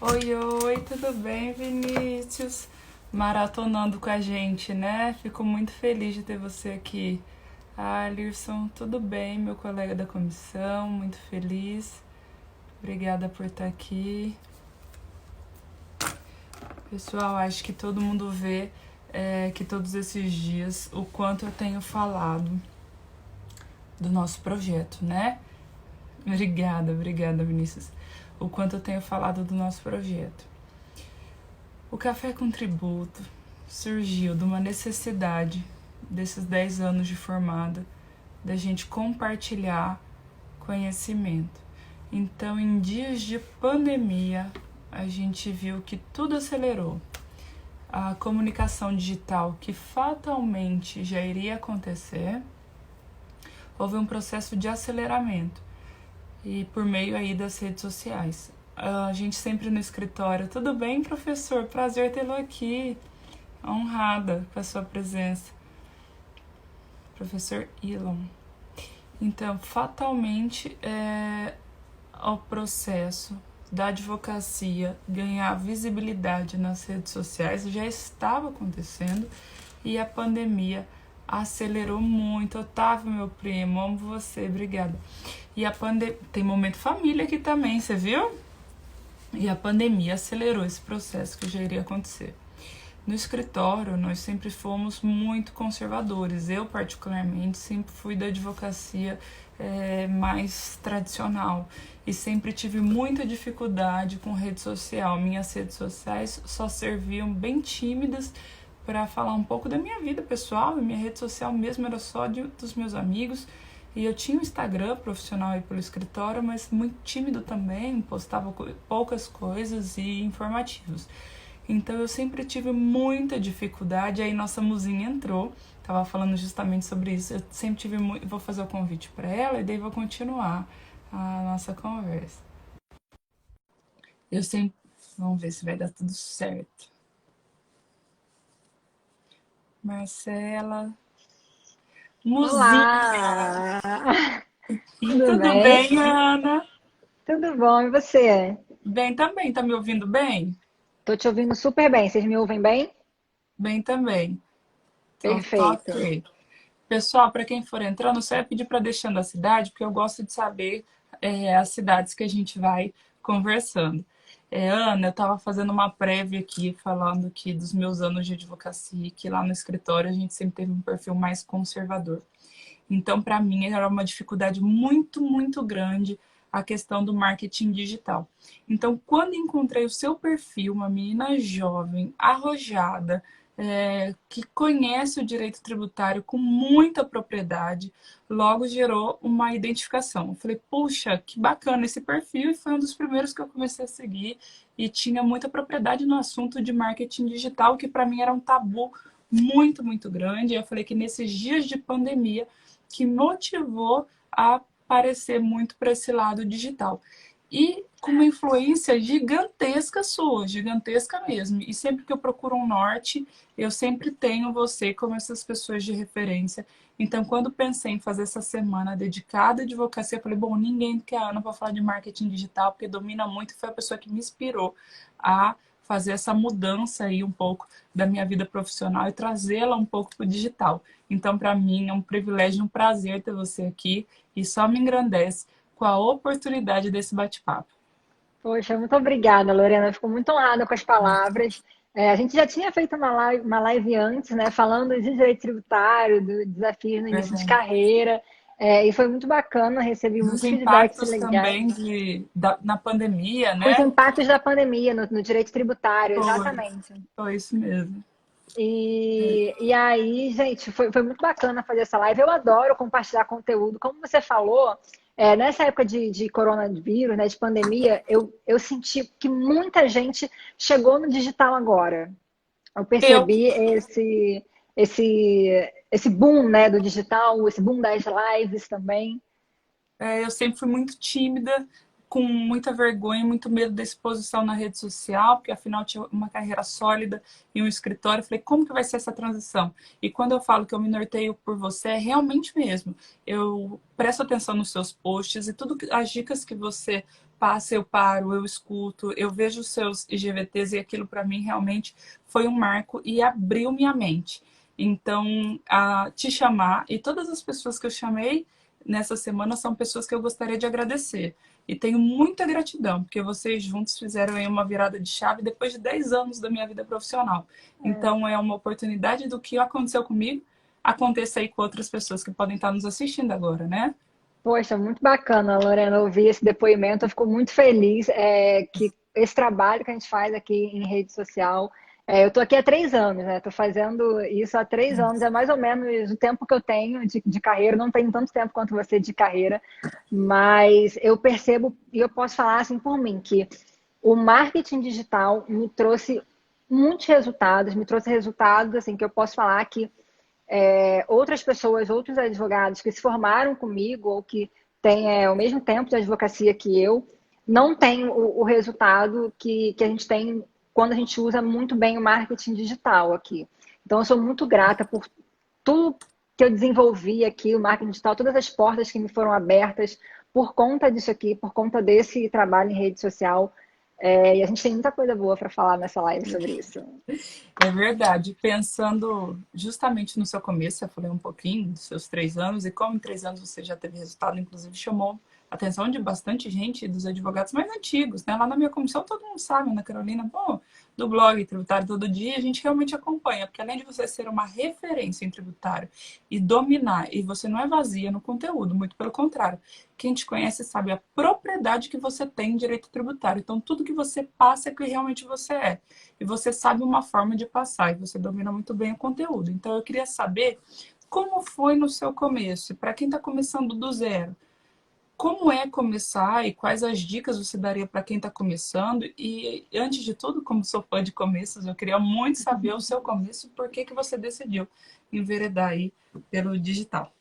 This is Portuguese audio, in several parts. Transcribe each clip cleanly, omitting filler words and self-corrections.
Oi, oi, tudo bem, Vinícius? Maratonando com a gente, né? Fico muito feliz de ter você aqui. Ah, Lirson, tudo bem, meu colega da comissão, muito feliz. Obrigada por estar aqui. Pessoal, acho que todo mundo vê que todos esses dias o quanto eu tenho falado do nosso projeto, né? Obrigada, Vinícius. O quanto eu tenho falado do nosso projeto. O Café com Tributo surgiu de uma necessidade desses 10 anos de formada, da gente compartilhar conhecimento. Então, em dias de pandemia, a gente viu que tudo acelerou. A comunicação digital, que fatalmente já iria acontecer, houve um processo de aceleramento. E por meio aí das redes sociais. A gente sempre no escritório, tudo bem, professor? Prazer tê-lo aqui. Honrada com a sua presença. Professor Elon. Então, fatalmente, o processo da advocacia ganhar visibilidade nas redes sociais já estava acontecendo e a pandemia acelerou muito. Otávio, meu primo, amo você, obrigada. E a pandemia, tem momento família aqui também, você viu? E a pandemia acelerou esse processo que já iria acontecer. No escritório, nós sempre fomos muito conservadores. Eu, particularmente, sempre fui da advocacia mais tradicional e sempre tive muita dificuldade com rede social. Minhas redes sociais só serviam bem tímidas para falar um pouco da minha vida pessoal, e minha rede social mesmo era só dos meus amigos. E eu tinha um Instagram profissional aí pelo escritório, mas muito tímido também, postava poucas coisas e informativos. Então eu sempre tive muita dificuldade, aí nossa Muzinha entrou, tava falando justamente sobre isso. Eu sempre tive muito, vou fazer o convite para ela e daí vou continuar a nossa conversa. Eu sempre, vamos ver se vai dar tudo certo. Marcela, Muzinha, Olá! Tudo tudo bem? bem, Ana? Tudo bom, e você? Bem também, tá me ouvindo bem? Tô te ouvindo super bem. Vocês me ouvem bem? Bem também. Então, Perfeito. ok. Pessoal, para quem for entrando, só ia pedir para deixando a cidade, porque eu gosto de saber as cidades que a gente vai conversando. Ana, eu estava fazendo uma prévia aqui, falando que dos meus anos de advocacia, que lá no escritório a gente sempre teve um perfil mais conservador. Então, para mim, era uma dificuldade muito, muito grande a questão do marketing digital. Então, quando encontrei o seu perfil, uma menina jovem, arrojada, que conhece o direito tributário com muita propriedade, logo gerou uma identificação. Eu falei, puxa, que bacana esse perfil, e foi um dos primeiros que eu comecei a seguir e tinha muita propriedade no assunto de marketing digital, que para mim era um tabu muito, muito grande. Eu falei que nesses dias de pandemia que motivou a aparecer muito para esse lado digital. E com uma influência gigantesca sua, gigantesca mesmo. E sempre que eu procuro um norte, eu sempre tenho você como essas pessoas de referência. Então, quando pensei em fazer essa semana dedicada à advocacia, eu falei, bom, ninguém que a Ana para falar de marketing digital, porque domina muito, e foi a pessoa que me inspirou a fazer essa mudança aí um pouco da minha vida profissional e trazê-la um pouco para o digital. Então, para mim, é um privilégio e um prazer ter você aqui e só me engrandece com a oportunidade desse bate-papo. Poxa, muito obrigada, Lorena. Eu fico muito honrada com as palavras. A gente já tinha feito uma live antes, né, falando de direito tributário, do desafio no início de Verdade. carreira. E foi muito bacana, recebi Dos muitos feedbacks impactos legais. também na pandemia, Os né? impactos da pandemia no direito tributário, Foi, exatamente. foi isso mesmo. E aí, gente, foi muito bacana fazer essa live. Eu adoro compartilhar conteúdo. Como você falou, nessa época de coronavírus, né, de pandemia, eu senti que muita gente chegou no digital agora. Eu Eu, percebi esse boom, né, do digital, esse boom das lives também. eu sempre fui muito tímida, com muita vergonha, muito medo da exposição na rede social, porque afinal tinha uma carreira sólida e um escritório. Eu falei, como que vai ser essa transição? E quando eu falo que eu me norteio por você, é realmente mesmo. Eu presto atenção nos seus posts e tudo as dicas que você passa, eu paro, eu escuto, eu vejo os seus IGVTs e aquilo para mim realmente foi um marco e abriu minha mente. Então, a te chamar e todas as pessoas que eu chamei nessa semana são pessoas que eu gostaria de agradecer. E tenho muita gratidão, porque vocês juntos fizeram aí uma virada de chave depois de 10 anos da minha vida profissional. Então, é uma oportunidade do que aconteceu comigo aconteça aí com outras pessoas que podem estar nos assistindo agora, né? Poxa, muito bacana, Lorena, ouvir esse depoimento. Eu fico muito feliz que esse trabalho que a gente faz aqui em rede social. Eu estou aqui há 3 anos, né? Estou fazendo isso há 3 anos, é mais ou menos o tempo que eu tenho de carreira. Não tenho tanto tempo quanto você de carreira, mas eu percebo, e eu posso falar assim por mim, que o marketing digital me trouxe muitos resultados, me trouxe resultados assim que eu posso falar que outras pessoas, outros advogados que se formaram comigo ou que têm o mesmo tempo de advocacia que eu, não têm o resultado que a gente tem quando a gente usa muito bem o marketing digital aqui. Então, eu sou muito grata por tudo que eu desenvolvi aqui, o marketing digital, todas as portas que me foram abertas por conta disso aqui, por conta desse trabalho em rede social. E a gente tem muita coisa boa para falar nessa live sobre isso. É verdade. Pensando justamente no seu começo, eu falei um pouquinho dos seus 3 anos, e como em 3 anos você já teve resultado, inclusive chamou a atenção de bastante gente, dos advogados mais antigos, né? Lá na minha comissão todo mundo sabe, Ana Carolina, bom, do blog Tributário Todo Dia, a gente realmente acompanha, porque além de você ser uma referência em tributário e dominar, e você não é vazia no conteúdo, muito pelo contrário. Quem te conhece sabe a propriedade que você tem em direito tributário. Então, tudo que você passa é o que realmente você é. E você sabe uma forma de passar, e você domina muito bem o conteúdo. Então, eu queria saber como foi no seu começo, para quem está começando do zero. Como é começar e quais as dicas você daria para quem está começando? E, antes de tudo, como sou fã de começos, eu queria muito saber o seu começo, por que que você decidiu enveredar aí pelo digital.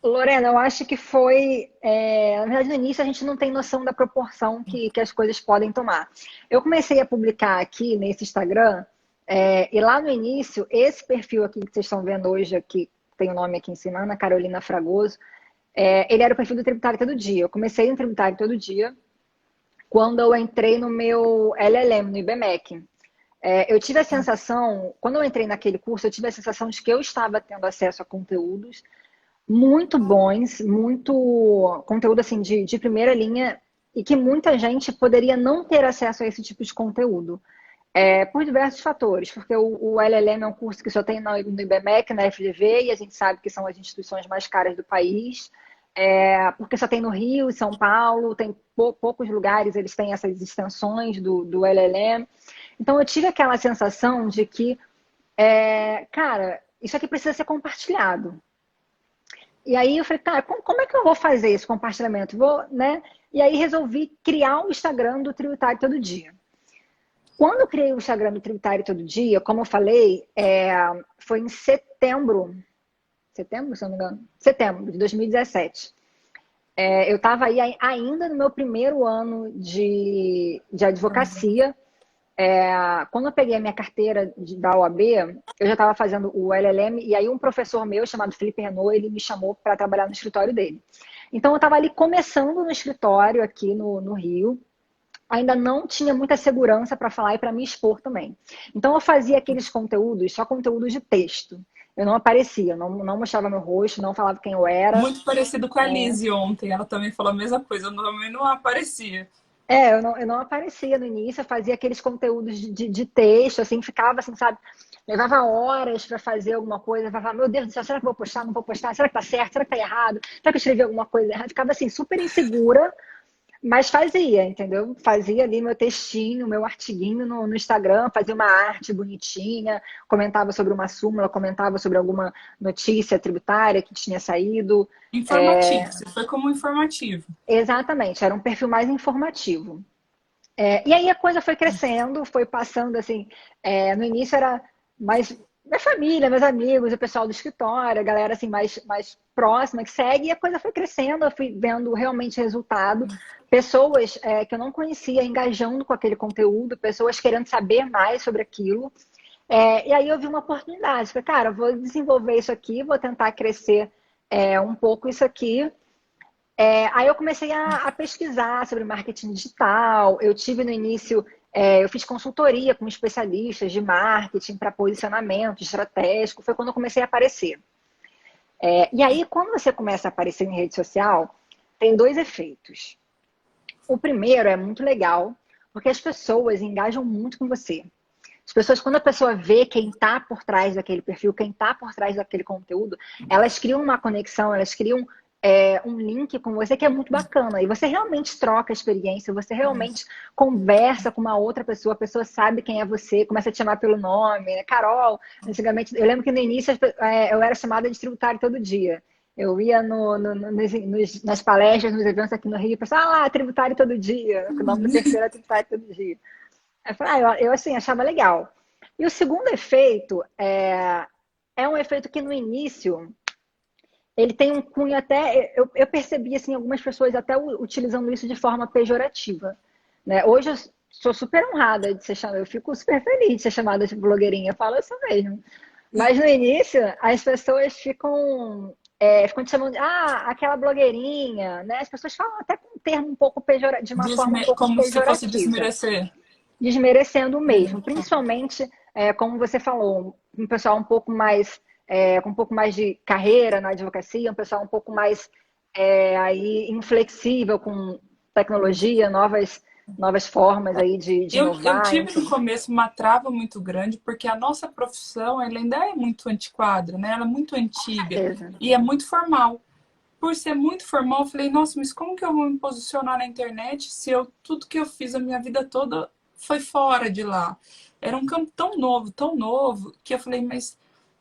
Lorena, eu acho que foi. Na verdade, no início a gente não tem noção da proporção que as coisas podem tomar. Eu comecei a publicar aqui nesse Instagram, e lá no início, esse perfil aqui que vocês estão vendo hoje, aqui, tem o nome aqui em cima, Ana Carolina Fragoso, ele era o perfil do Tributário Todo Dia. Eu comecei no Tributário Todo Dia quando eu entrei no meu LLM, no IBMEC. Eu tive a sensação, quando eu entrei naquele curso, eu tive a sensação de que eu estava tendo acesso a conteúdos muito bons, muito conteúdo assim de primeira linha e que muita gente poderia não ter acesso a esse tipo de conteúdo. Por diversos fatores, porque o LLM é um curso que só tem no IBMEC, na FGV, e a gente sabe que são as instituições mais caras do país, porque só tem no Rio, São Paulo, tem poucos lugares, eles têm essas extensões do LLM. Então eu tive aquela sensação de que, cara, isso aqui precisa ser compartilhado. E aí eu falei, cara, como é que eu vou fazer esse compartilhamento? Vou, né? E aí resolvi criar o Instagram do Tributário Todo Dia. Quando eu criei o Instagram do Tributário Todo Dia, como eu falei, foi em setembro, se não me engano, setembro de 2017. Eu estava aí ainda no meu primeiro ano de advocacia. Quando eu peguei a minha carteira da OAB, eu já estava fazendo o LLM, e aí um professor meu, chamado Felipe Renault, ele me chamou para trabalhar no escritório dele. Então, eu estava ali começando no escritório aqui no Rio, ainda não tinha muita segurança para falar e para me expor também. Então, eu fazia aqueles conteúdos, só conteúdos de texto. Eu não aparecia, não mostrava meu rosto, não falava quem eu era. Muito parecido com a Lizzie ontem, ela também falou a mesma coisa, eu também não aparecia. Eu não aparecia no início, eu fazia aqueles conteúdos de texto, assim, ficava assim, sabe? Levava horas para fazer alguma coisa, falava, meu Deus do céu, será que eu vou postar? Não vou postar? Será que tá certo? Será que tá errado? Será que eu escrevi alguma coisa errada? Ficava assim, super insegura, mas fazia, entendeu? Fazia ali meu textinho, meu artiguinho no Instagram, fazia uma arte bonitinha, comentava sobre uma súmula, comentava sobre alguma notícia tributária que tinha saído. Informativo, você foi como informativo. Exatamente, era um perfil mais informativo. E aí a coisa foi crescendo, foi passando assim. No início era mais minha família, meus amigos, o pessoal do escritório, a galera assim mais próxima que segue, e a coisa foi crescendo, eu fui vendo realmente resultado. Pessoas que eu não conhecia engajando com aquele conteúdo, pessoas querendo saber mais sobre aquilo. E aí eu vi uma oportunidade. Falei, cara, vou desenvolver isso aqui, vou tentar crescer um pouco isso aqui. Aí eu comecei a pesquisar sobre marketing digital. Eu tive no início, eu fiz consultoria com especialistas de marketing para posicionamento estratégico. Foi quando eu comecei a aparecer. E aí, quando você começa a aparecer em rede social, tem dois efeitos. O primeiro é muito legal, porque as pessoas engajam muito com você. As pessoas, quando a pessoa vê quem está por trás daquele perfil, quem está por trás daquele conteúdo, elas criam uma conexão, elas criam um link com você que é muito bacana. E você realmente troca a experiência, você realmente conversa com uma outra pessoa, a pessoa sabe quem é você, começa a te chamar pelo nome, né? Carol, antigamente, eu lembro que no início eu era chamada de tributário todo dia. Eu ia nas palestras, nos eventos aqui no Rio, e o pessoal, tributário todo dia, o nome do perfil era tributário todo dia. Eu falei, eu assim, achava legal. E o segundo efeito é um efeito que no início ele tem um cunho até. Eu percebi assim, algumas pessoas até utilizando isso de forma pejorativa. Né? Hoje eu sou super honrada de ser chamada, eu fico super feliz de ser chamada de blogueirinha, eu falo isso mesmo. Mas no início, as pessoas ficam te chamando de aquela blogueirinha, né? As pessoas falam até com um termo um pouco pejorativo, de uma forma um pouco Como se fosse pejorativa, desmerecer. desmerecendo mesmo, principalmente, como você falou, um pessoal um pouco mais, com um pouco mais de carreira na advocacia, um pessoal um pouco mais aí inflexível com tecnologia, novas formas aí de Eu inovar, tive no enfim. começo uma trava muito grande, porque a nossa profissão ela ainda é muito antiquada, né? Ela é muito antiga Certeza. e é muito formal. Por ser muito formal, eu falei, nossa, mas como que eu vou me posicionar na internet se tudo que eu fiz a minha vida toda foi fora de lá? Era um campo tão novo, que eu falei, mas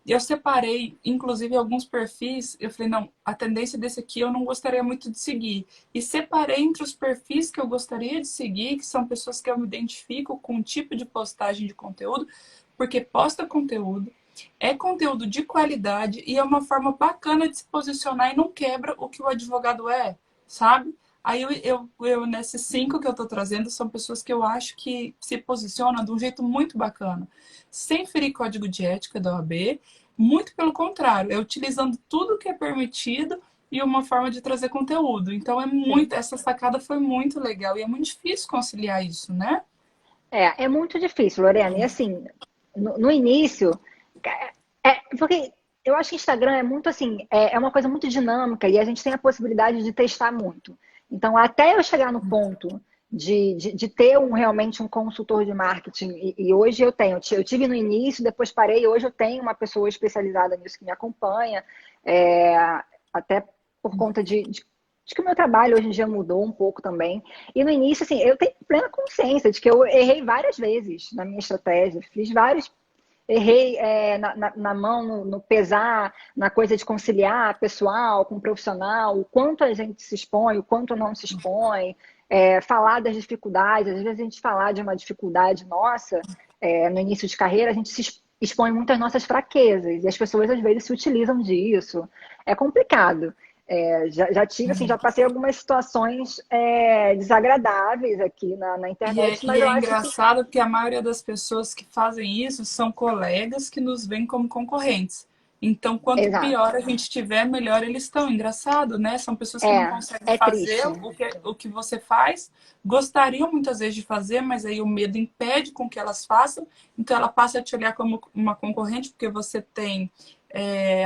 eu separei, inclusive, alguns perfis. Eu falei, não, a tendência desse aqui eu não gostaria muito de seguir. E separei entre os perfis que eu gostaria de seguir, que são pessoas que eu me identifico com um tipo de postagem de conteúdo, porque posta conteúdo, é conteúdo de qualidade e é uma forma bacana de se posicionar e não quebra o que o advogado sabe? Aí nesses 5 que eu estou trazendo, são pessoas que eu acho que se posicionam de um jeito muito bacana, sem ferir código de ética da OAB, muito pelo contrário, é utilizando tudo que é permitido e uma forma de trazer conteúdo. Então Sim. essa sacada foi muito legal e é muito difícil conciliar isso, né? É muito difícil, Lorena. E assim, no início, porque eu acho que Instagram é muito assim, é uma coisa muito dinâmica e a gente tem a possibilidade de testar muito. Então, até eu chegar no ponto de ter realmente um consultor de marketing, e hoje eu tive no início, depois parei, hoje eu tenho uma pessoa especializada nisso que me acompanha, é, até por conta de que o meu trabalho hoje em dia mudou um pouco também. E no início, assim, eu tenho plena consciência de que eu errei várias vezes na minha estratégia, fiz vários. Errei na mão, no pesar, na coisa de conciliar pessoal com profissional, o quanto a gente se expõe, o quanto não se expõe, falar das dificuldades. Às vezes a gente falar de uma dificuldade nossa, no início de carreira, a gente se expõe muito às nossas fraquezas, e as pessoas às vezes se utilizam disso. É complicado. Já tive, assim, já passei algumas situações desagradáveis aqui na internet, E mas é eu acho que engraçado porque a maioria das pessoas que fazem isso são colegas que nos veem como concorrentes. Então, quanto exato. pior a gente tiver, melhor eles estão. Engraçado, né? São pessoas que não conseguem É fazer triste. o que você faz, gostariam muitas vezes de fazer, mas aí o medo impede com que elas façam. Então, ela passa a te olhar como uma concorrente, porque você tem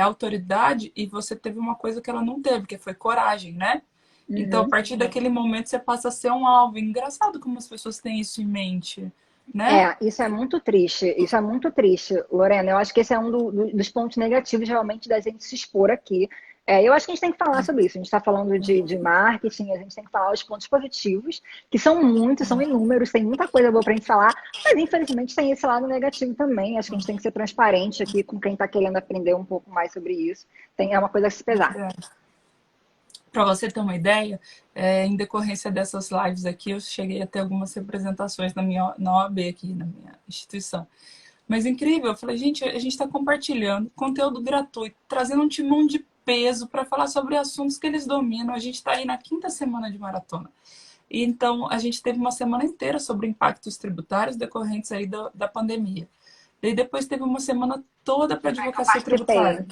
autoridade e você teve uma coisa que ela não teve, que foi coragem, né? Então, a Uhum. partir daquele momento, você passa a ser um alvo. Engraçado como as pessoas têm isso em mente, né? Isso é muito triste. Isso é muito triste, Lorena. Eu acho que esse é um dos pontos negativos, realmente, da gente se expor aqui. Eu acho que a gente tem que falar sobre isso. A gente está falando de marketing, a gente tem que falar os pontos positivos, que são muitos, são inúmeros, tem muita coisa boa para a gente falar, mas infelizmente tem esse lado negativo também. Acho que a gente tem que ser transparente aqui com quem está querendo aprender um pouco mais sobre isso. É uma coisa a se pesar. Para você ter uma ideia, em decorrência dessas lives aqui, eu cheguei a ter algumas representações na OAB aqui, na minha instituição. Mas incrível, eu falei, gente, a gente está compartilhando conteúdo gratuito, trazendo um timão de peso para falar sobre assuntos que eles dominam. A gente está aí na 5ª semana de maratona. E então, a gente teve uma semana inteira sobre impactos tributários decorrentes aí da pandemia. E depois teve uma semana toda para Eu advocacia participei. tributária.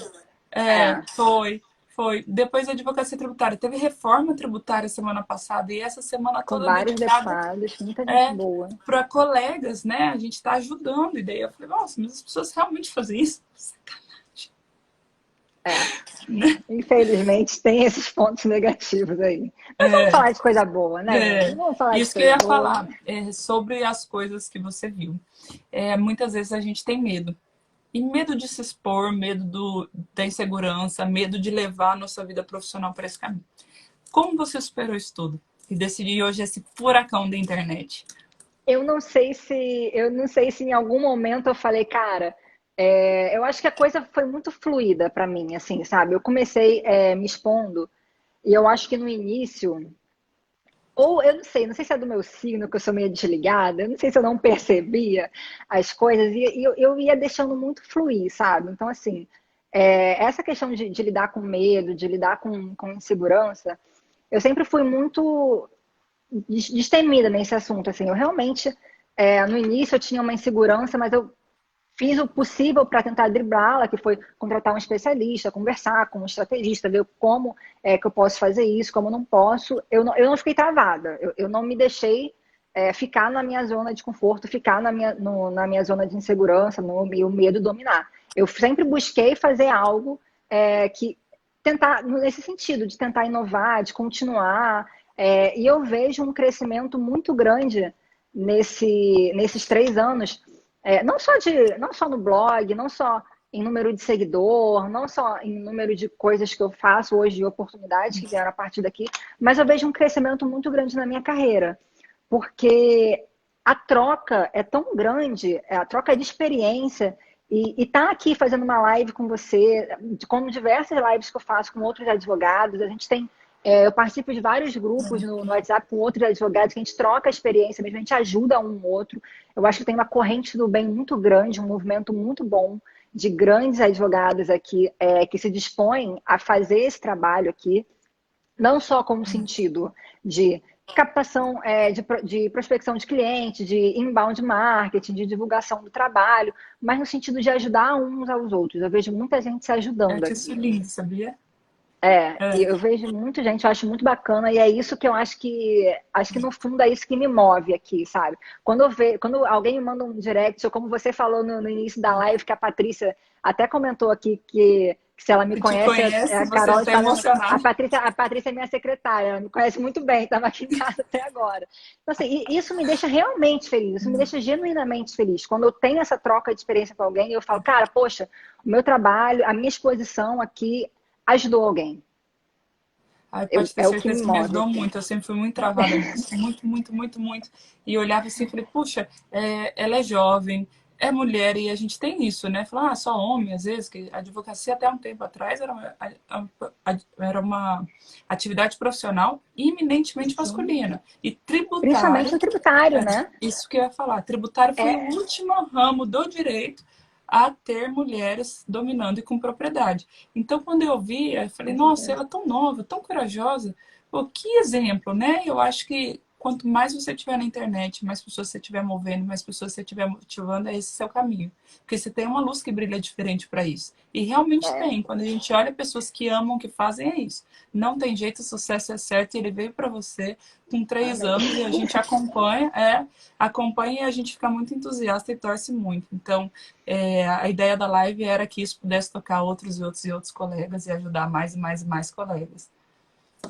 É, foi. Foi. Depois a advocacia tributária. Teve reforma tributária semana passada e essa semana Com toda vários dedicada deputados, muita gente boa. para colegas, né? A gente está ajudando. E daí eu falei, nossa, mas as pessoas realmente fazem isso? Sacanagem. É. Né? Infelizmente, tem esses pontos negativos aí. Mas vamos falar de coisa boa, né, É, gente? Vamos falar de isso que eu coisa ia boa. falar sobre as coisas que você viu. Muitas vezes a gente tem medo. E medo de se expor, medo da insegurança, medo de levar a nossa vida profissional para esse caminho. Como você superou isso tudo? E decidir hoje esse furacão da internet? Eu não sei se em algum momento eu falei, cara, eu acho que a coisa foi muito fluida para mim, assim, sabe? Eu comecei me expondo e eu acho que no início, ou eu não sei se é do meu signo, que eu sou meio desligada, eu não sei se eu não percebia as coisas e eu ia deixando muito fluir, sabe? Então, assim, essa questão de lidar com medo, de lidar com insegurança, eu sempre fui muito destemida nesse assunto, assim, eu realmente, no início eu tinha uma insegurança, mas eu fiz o possível para tentar driblá-la, que foi contratar um especialista, conversar com um estrategista, ver como que eu posso fazer isso, como não posso. Eu não fiquei travada, eu não me deixei ficar na minha zona de conforto, ficar na minha zona de insegurança, no meu medo dominar. Eu sempre busquei fazer algo que tentar, nesse sentido, de tentar inovar, de continuar. E eu vejo um crescimento muito grande nesses 3 anos não só no blog, não só em número de seguidor, não só em número de coisas que eu faço hoje, de oportunidades que vieram a partir daqui, mas eu vejo um crescimento muito grande na minha carreira, porque a troca é tão grande, a troca de experiência, e tá aqui fazendo uma live com você, como diversas lives que eu faço com outros advogados, a gente tem eu participo de vários grupos no WhatsApp com outros advogados, que a gente troca a experiência mesmo, a gente ajuda um outro. Eu acho que tem uma corrente do bem muito grande, um movimento muito bom de grandes advogados aqui que se dispõem a fazer esse trabalho aqui, não só como sentido de captação, de prospecção de clientes, de inbound marketing, de divulgação do trabalho, mas no sentido de ajudar uns aos outros. Eu vejo muita gente se Eu ajudando acho isso aqui. lindo, sabia? E eu vejo muita gente, eu acho muito bacana, e é isso que eu acho que no fundo é isso que me move aqui, sabe? Quando alguém me manda um direct, ou como você falou no início da live, que a Patrícia até comentou aqui que se ela me Eu te conhece, conheço, a você Carol está está vendo. A emocionada. Patrícia, a Patrícia é minha secretária, ela me conhece muito bem, estava aqui em casa até agora. Então, assim, isso me deixa realmente feliz, isso me deixa genuinamente feliz. Quando eu tenho essa troca de experiência com alguém, eu falo, cara, poxa, o meu trabalho, a minha exposição aqui ajudou alguém. Ai, pode ter É o que me certeza que me move. ajudou muito. Eu sempre fui muito travada nisso. Muito, muito, muito, muito. E eu olhava assim e falei, puxa, ela é jovem, é mulher, e a gente tem isso, né? Falar, só homem, às vezes, que a advocacia até um tempo atrás era uma atividade profissional eminentemente Sim. masculina. E Principalmente tributário, no tributário, né? isso que eu ia falar, tributário foi o É, último ramo do direito a ter mulheres dominando e com propriedade. Então, quando eu vi, eu falei, com nossa, certeza. ela é tão nova, tão corajosa. Pô, que exemplo, né? Eu acho que quanto mais você tiver na internet, mais pessoas você estiver movendo, mais pessoas você estiver motivando, é esse seu caminho. Porque você tem uma luz que brilha diferente para isso. E realmente É, tem. Quando a gente olha pessoas que amam o que fazem, é isso. Não tem jeito, o sucesso é certo, e ele veio para você com 3 anos e a gente acompanha e a gente fica muito entusiasta e torce muito. Então, a ideia da live era que isso pudesse tocar outros e outros e outros colegas e ajudar mais e mais e mais colegas.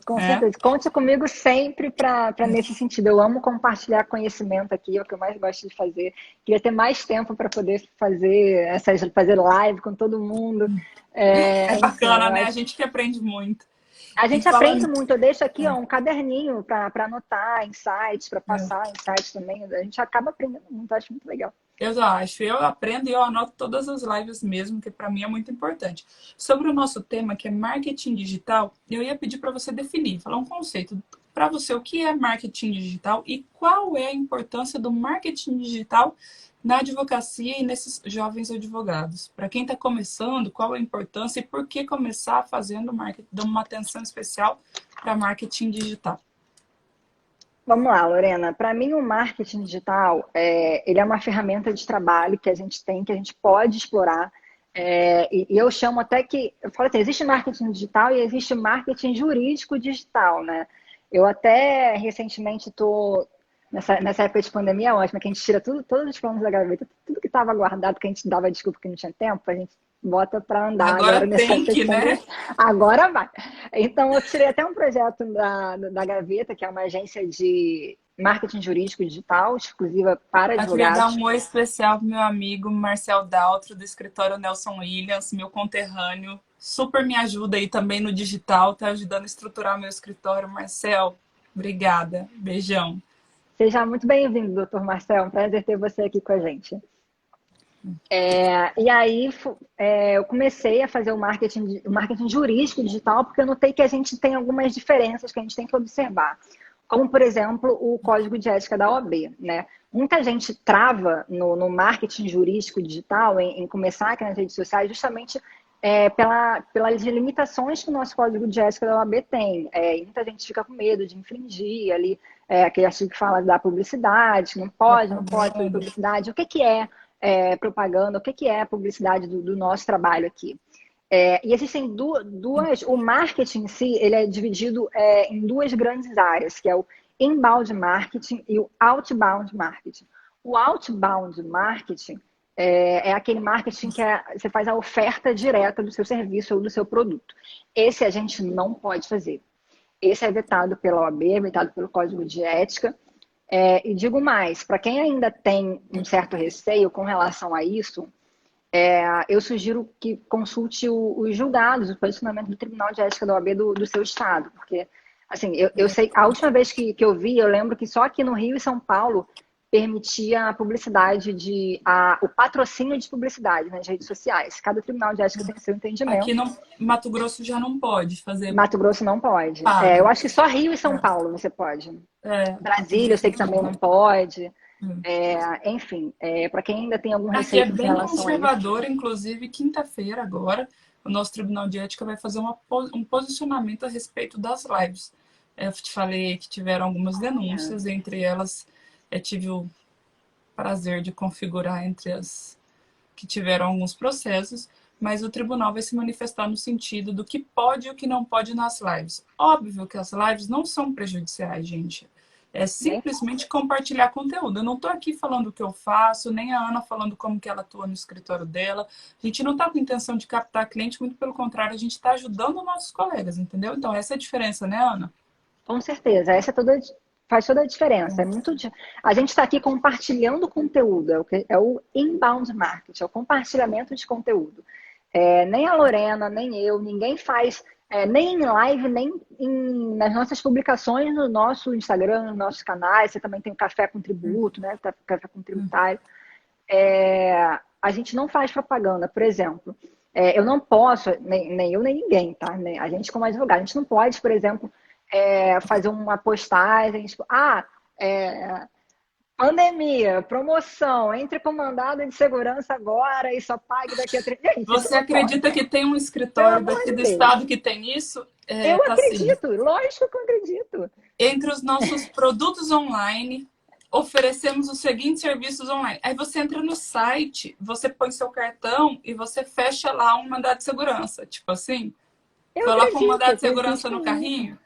com Né? certeza. Conte comigo sempre para nesse sentido. Eu amo compartilhar conhecimento aqui, é o que eu mais gosto de fazer. Queria ter mais tempo para poder fazer live com todo mundo. É Enfim, bacana, eu né? A acho. gente que aprende muito. A E gente aprende falando. muito. Eu deixo aqui ó, um caderninho para anotar insights, para passar insights também. A gente acaba aprendendo muito, eu acho muito legal. Eu acho, eu aprendo e eu anoto todas as lives mesmo, que para mim é muito importante. Sobre o nosso tema, que é marketing digital, eu ia pedir para você definir, falar um conceito. Para você, o que é marketing digital e qual é a importância do marketing digital na advocacia e nesses jovens advogados? Para quem está começando, qual a importância e por que começar fazendo marketing, dando uma atenção especial para marketing digital? Vamos lá, Lorena. Para mim, o marketing digital, ele é uma ferramenta de trabalho que a gente tem, que a gente pode explorar. E eu chamo até que, eu falo assim, existe marketing digital e existe marketing jurídico digital, né? Eu até recentemente estou, nessa época de pandemia, é ótima, que a gente tira tudo, todos os planos da gaveta, tudo que estava guardado, que a gente dava desculpa que não tinha tempo, a gente bota para andar Agora agora nessa tem época de que, pandemia. né? Agora vai. Então, eu tirei até um projeto da Gaveta, que é uma agência de marketing jurídico digital, exclusiva para Eu queria dar advogados. um oi especial pro meu amigo Marcel Daltro, do escritório Nelson Williams, meu conterrâneo. Super me ajuda aí também no digital, tá ajudando a estruturar meu escritório. Marcel, obrigada. Beijão. Seja muito bem-vindo, doutor Marcel. É um prazer ter você aqui com a gente. E aí eu comecei a fazer o marketing jurídico digital, porque eu notei que a gente tem algumas diferenças que a gente tem que observar. Como, por exemplo, o código de ética da OAB, né? Muita gente trava no marketing jurídico digital, em começar aqui nas redes sociais, justamente pelas limitações que o nosso código de ética da OAB tem. E muita gente fica com medo de infringir ali, aquele artigo que fala da publicidade, não pode fazer Propaganda. publicidade. O que é propaganda, o que é publicidade do nosso trabalho aqui? E existem duas. O marketing em si, ele é dividido em duas grandes áreas, que é o inbound marketing e o outbound marketing. O outbound marketing é aquele marketing que você faz a oferta direta do seu serviço ou do seu produto. Esse a gente não pode fazer. Esse é vetado pela OAB, é vetado pelo Código de Ética. E digo mais, para quem ainda tem um certo receio com relação a isso, eu sugiro que consulte os julgados, o posicionamento do Tribunal de Ética da OAB do seu estado, porque, assim, eu sei, a última vez que eu vi, eu lembro que só aqui no Rio e São Paulo permitia a publicidade o patrocínio de publicidade nas redes sociais. Cada Tribunal de Ética tem o seu Aqui entendimento. no Mato Grosso já não pode fazer Mato Grosso não pode. Eu pago. acho que só Rio e São Paulo você pode. Aqui Brasília, eu já sei que também não pode. não. Enfim, para quem ainda tem algum Aqui receio é com bem relação a isso, conservador, inclusive quinta-feira agora, o nosso Tribunal de Ética vai fazer um posicionamento a respeito das lives. Eu te falei que tiveram algumas denúncias, entre elas tive o prazer de configurar entre as que tiveram alguns processos, mas o tribunal vai se manifestar no sentido do que pode e o que não pode nas lives. Óbvio que as lives não são prejudiciais, gente. É né? simplesmente compartilhar conteúdo. Eu não estou aqui falando o que eu faço, nem a Ana falando como que ela atua no escritório dela. A gente não está com intenção de captar cliente, muito pelo contrário, a gente está ajudando nossos colegas, entendeu? Então, essa é a diferença, né, Ana? Com certeza, faz toda a diferença. A gente está aqui compartilhando conteúdo, é o inbound marketing, é o compartilhamento de conteúdo. Nem a Lorena, nem eu, ninguém faz, nem em live, nem nas nossas publicações no nosso Instagram, nos nossos canais. Você também tem o Café com Tributo, né? Café com Tributário. A gente não faz propaganda, por exemplo. Eu não posso, nem eu nem ninguém, tá? A gente como advogado, a gente não pode, por exemplo, fazer uma postagem, tipo, pandemia, promoção, entre com mandado de segurança agora e só pague daqui a 30 dias. Gente, isso Você não pode, acredita que tem um pelo escritório amor daqui de do Deus. estado que tem isso? Eu Tá assim. acredito, lógico que eu acredito. Entre os nossos produtos online, oferecemos os seguintes serviços online. Aí você entra no site, você põe seu cartão e você fecha lá um mandado de segurança. Tipo assim, Eu coloca um acredito, mandado de acredito segurança no nisso. carrinho.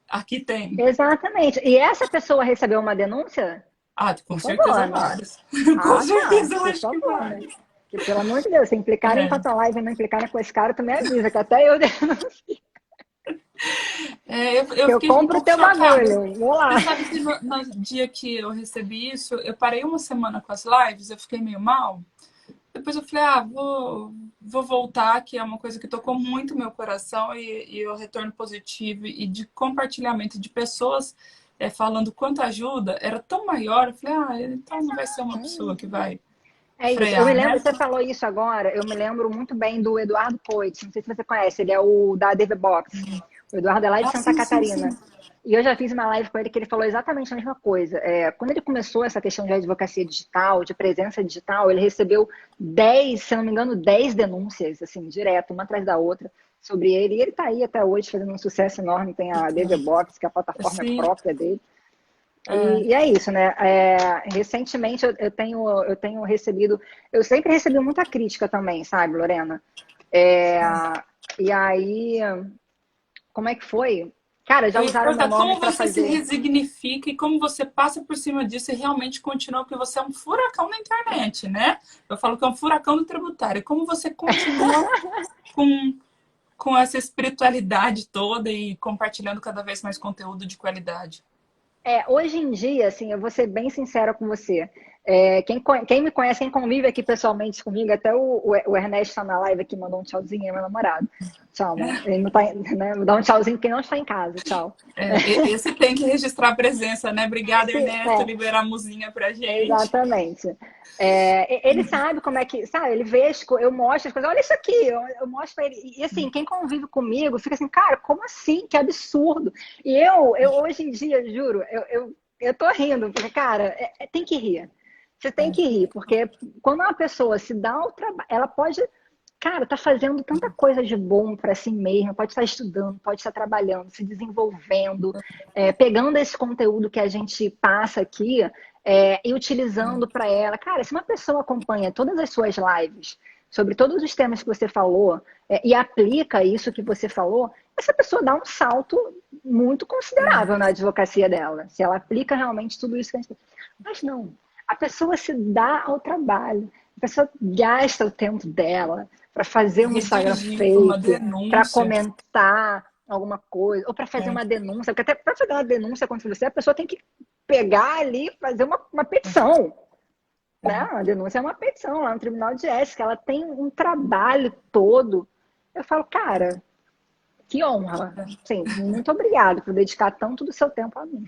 Aqui tem. Exatamente. E essa pessoa recebeu uma denúncia? Ah, com Por certeza favor, né? várias. Com Tá, certeza eu por acho que favor, né? várias. Que, pelo amor de Deus, se implicarem com a É. tua live e não implicarem com esse cara, tu me avisa, que até eu denuncio. Eu Que eu fiquei um compro o pouco teu chocada. bagulho. Vou lá. Você sabe que no dia que eu recebi isso, eu parei uma semana com as lives, eu fiquei meio mal. Depois eu falei, vou voltar, que é uma coisa que tocou muito meu coração e o retorno positivo e de compartilhamento de pessoas falando quanto ajuda era tão maior. Eu falei, então não vai ser uma pessoa que vai É isso. Eu me frear, lembro, né? você falou isso agora, eu me lembro muito bem do Eduardo Poit, não sei se você conhece, ele é o da DV Box. O Eduardo é lá de Ah, Santa sim, sim, Catarina. sim. E eu já fiz uma live com ele que ele falou exatamente a mesma coisa. Quando ele começou essa questão de advocacia digital, de presença digital, ele recebeu 10, se não me engano, 10 denúncias, assim, direto, uma atrás da outra, sobre ele. E ele está aí até hoje fazendo um sucesso enorme, tem a DV Box, que é a plataforma Assim, própria dele. E é isso, né? Recentemente eu tenho recebido, eu sempre recebi muita crítica também, sabe, Lorena? É, e aí, como é que foi? Cara, já Eu ia usaram meu perguntar nome como para você se fazer. resignifica e como você passa por cima disso e realmente continua, porque você é um furacão na internet, né? Eu falo que é um furacão do tributário. Como você continua com, com essa espiritualidade toda e compartilhando cada vez mais conteúdo de qualidade? Hoje em dia, assim, eu vou ser bem sincera com você. Quem me conhece, quem convive aqui pessoalmente comigo, até o Ernesto está na live aqui, mandou um tchauzinho, é meu namorado. Tchau, amor. Ele não tá, né? Dá um tchauzinho porque não está em casa. Tchau. Esse tem que registrar a presença, né? Obrigada, Esse, Ernesto, liberar a musinha pra gente. exatamente. Ele sabe como é que, sabe? Ele vê, eu mostro as coisas, olha isso aqui, eu mostro pra ele. E assim, quem convive comigo fica assim, cara, como assim? Que absurdo. E eu hoje em dia, juro, eu tô rindo, porque, cara, tem que rir. Você tem que rir, porque quando uma pessoa se dá o trabalho, ela pode, cara, tá fazendo tanta coisa de bom para si mesma, pode estar estudando, pode estar trabalhando, se desenvolvendo, pegando esse conteúdo que a gente passa aqui e utilizando para ela. Cara, se uma pessoa acompanha todas as suas lives sobre todos os temas que você falou e aplica isso que você falou, essa pessoa dá um salto muito considerável na advocacia dela, se ela aplica realmente tudo isso que a gente... Mas não, a pessoa se dá ao trabalho, a pessoa gasta o tempo dela para fazer um Instagram Redigir uma fake, para denúncia. comentar alguma coisa, ou para fazer É, uma denúncia, porque até para fazer uma denúncia contra você, a pessoa tem que pegar ali e fazer uma petição. Né? A denúncia é uma petição lá no Tribunal de Ética, ela tem um trabalho todo. Eu falo, cara, que honra. Sim, muito obrigado por dedicar tanto do seu tempo a mim.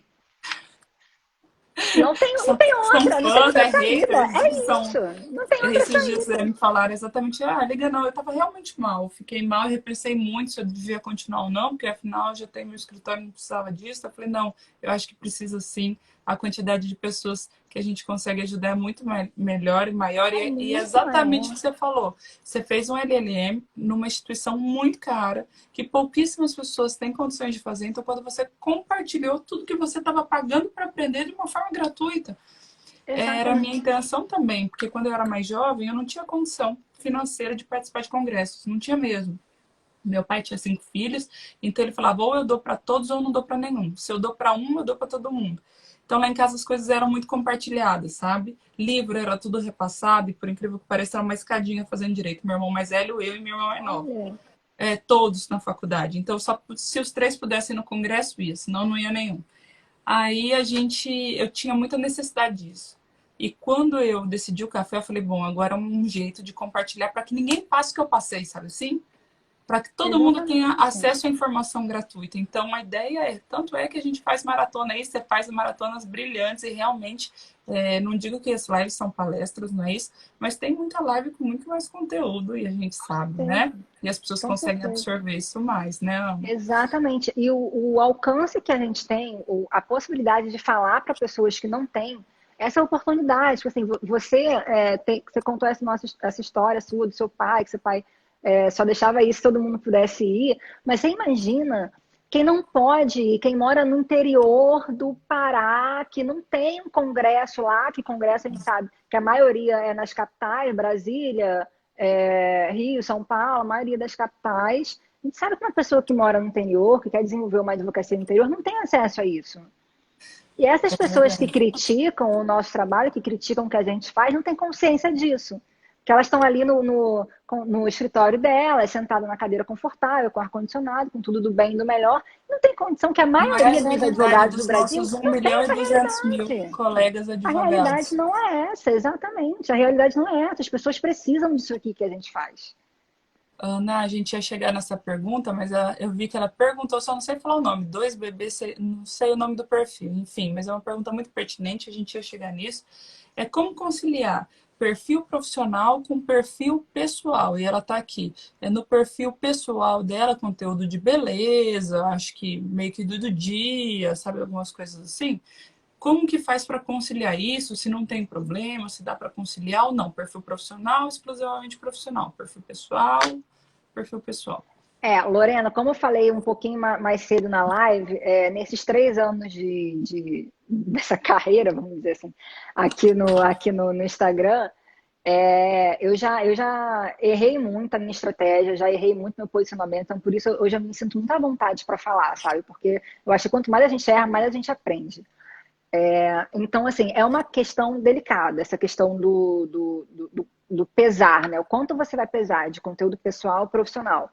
Não são, tem são outra, não tem fãs, outra saída. haters, É são. isso, não tem outra Esses dias saída. me falaram exatamente, liga não, eu tava realmente mal, fiquei mal e repensei muito se eu devia continuar ou não, porque afinal eu já tenho meu escritório, não precisava disso. Eu falei, não, eu acho que precisa sim, a quantidade de pessoas que a gente consegue ajudar é muito melhor e maior, É e é muito exatamente o que maior. você falou. Você fez um LLM numa instituição muito cara, que pouquíssimas pessoas têm condições de fazer, então quando você compartilhou tudo que você estava pagando para aprender de uma forma gratuita, era a minha Exatamente. intenção também, porque quando eu era mais jovem, eu não tinha condição financeira de participar de congressos, não tinha mesmo. Meu pai tinha 5 filhos, então ele falava, ou eu dou para todos ou não dou para nenhum. Se eu dou para um, eu dou para todo mundo. Então lá em casa as coisas eram muito compartilhadas, sabe? Livro era tudo repassado e por incrível que pareça era uma escadinha fazendo direito. Meu irmão mais velho, eu e minha irmã mais nova. Olha, Todos na faculdade. Então só se os 3 pudessem ir no congresso ia, senão não ia nenhum. Aí eu tinha muita necessidade disso. E quando eu decidi o café, eu falei, bom, agora é um jeito de compartilhar para que ninguém passe o que eu passei, sabe assim? Para que todo mundo tenha exatamente. acesso à informação gratuita. Então, a ideia tanto é que a gente faz maratona aí, você faz maratonas brilhantes e realmente, não digo que as lives são palestras, não é isso, mas tem muita live com muito mais conteúdo e a gente sabe, né? Sim, E as pessoas com conseguem certeza. absorver isso mais, né, Ana? Exatamente. E o alcance que a gente tem, a possibilidade de falar para pessoas que não têm essa oportunidade. Tipo assim, você contou essa história sua, do seu pai, que seu pai só deixava isso se todo mundo pudesse ir. Mas você imagina quem não pode ir, quem mora no interior do Pará, que não tem um congresso lá, que congresso a gente sabe que a maioria é nas capitais, Brasília, Rio, São Paulo, a maioria das capitais. A gente sabe que uma pessoa que mora no interior, que quer desenvolver uma advocacia no interior, não tem acesso a isso. E essas É pessoas que verdade. criticam o nosso trabalho, que criticam o que a gente faz, não têm consciência disso. Que elas estão ali no escritório delas, sentadas na cadeira confortável, com ar-condicionado, com tudo do bem e do melhor. Não tem condição que a Não é a maioria dos realidade advogados do dos Brasil nossos um não tem milhão e essa 200 mil realidade. colegas A realidade advogados. não é essa, exatamente. A realidade não é essa. As pessoas precisam disso aqui que a gente faz. Ana, a gente ia chegar nessa pergunta, mas eu vi que ela perguntou, só não sei falar o nome, dois bebês, não sei o nome do perfil, enfim, mas é uma pergunta muito pertinente, a gente ia chegar nisso. É como conciliar perfil profissional com perfil pessoal, e ela tá aqui. É no perfil pessoal dela, conteúdo de beleza, acho que meio que do dia, sabe, algumas coisas assim. Como que faz para conciliar isso? Se não tem problema, se dá para conciliar ou não? Perfil profissional, exclusivamente profissional. Perfil pessoal, perfil pessoal. Lorena, como eu falei um pouquinho mais cedo na live, nesses 3 anos dessa carreira, vamos dizer assim, aqui no Instagram, eu já errei muito a minha estratégia, já errei muito meu posicionamento, então por isso hoje eu me sinto muito à vontade para falar, sabe? Porque eu acho que quanto mais a gente erra, mais a gente aprende. Então, assim, é uma questão delicada, essa questão do pesar, né? O quanto você vai pesar de conteúdo pessoal e profissional.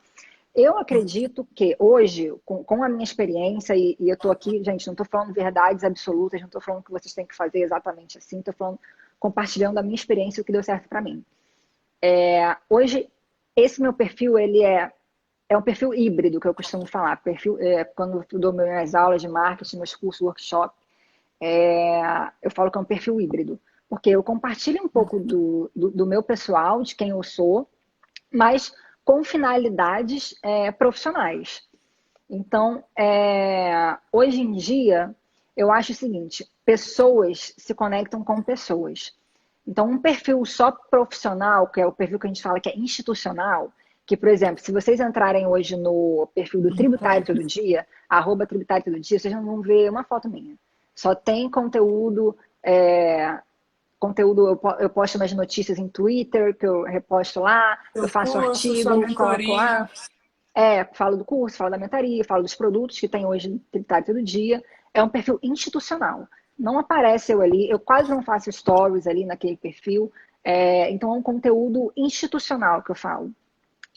Eu acredito que hoje, com a minha experiência, e eu estou aqui, gente, não estou falando verdades absolutas, não estou falando que vocês têm que fazer exatamente assim, estou falando, compartilhando a minha experiência e o que deu certo para mim. Hoje, esse meu perfil, ele é um perfil híbrido, que eu costumo falar. Perfil, quando eu dou minhas aulas de marketing, meus cursos, workshop, eu falo que é um perfil híbrido. Porque eu compartilho um pouco do meu pessoal, de quem eu sou, mas com finalidades profissionais. Então, hoje em dia, eu acho o seguinte: pessoas se conectam com pessoas. Então, um perfil só profissional, que é o perfil que a gente fala que é institucional, que, por exemplo, se vocês entrarem hoje no perfil do Tributário Todo Dia, @Tributário Todo Dia, vocês não vão ver uma foto minha. Só tem conteúdo, eu posto umas notícias em Twitter, que eu reposto lá, eu Seu faço curso, sua artigo, coloco mentoria. lá, falo do curso, falo da mentoria, falo dos produtos que tem hoje no Tributário Todo Dia. É um perfil institucional. Não aparece eu ali, eu quase não faço stories ali naquele perfil. Então é um conteúdo institucional que eu falo.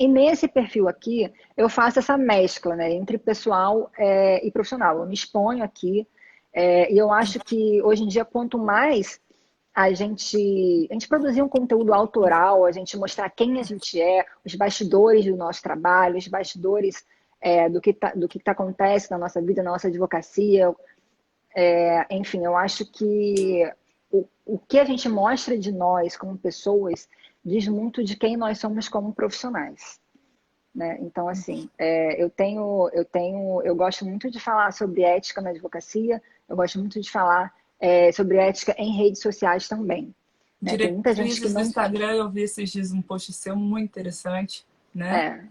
E nesse perfil aqui, eu faço essa mescla, né, entre pessoal e profissional. Eu me exponho aqui, e eu acho que hoje em dia, quanto mais a gente produzir um conteúdo autoral, a gente mostrar quem a gente é, os bastidores do nosso trabalho, os bastidores do que acontece na nossa vida, na nossa advocacia. Enfim, eu acho que o que a gente mostra de nós como pessoas diz muito de quem nós somos como profissionais. Né? Então, assim, eu gosto muito de falar sobre ética na advocacia, eu gosto muito de falar sobre ética em redes sociais também. Né? Tem muita gente que Diretrizes do não. Instagram, eu vi esses dias um post seu muito interessante, né?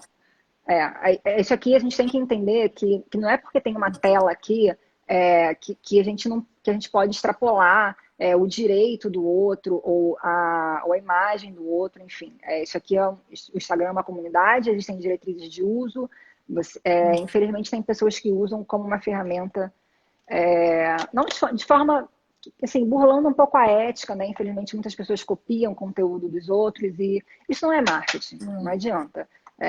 É, isso aqui a gente tem que entender que não é porque tem uma tela aqui que a gente não, que a gente pode extrapolar o direito do outro ou a imagem do outro, enfim. Isso aqui o Instagram é uma comunidade, existem diretrizes de uso. Infelizmente tem pessoas que usam como uma ferramenta, não de forma assim, burlando um pouco a ética, né? Infelizmente muitas pessoas copiam conteúdo dos outros e isso não é marketing, não adianta.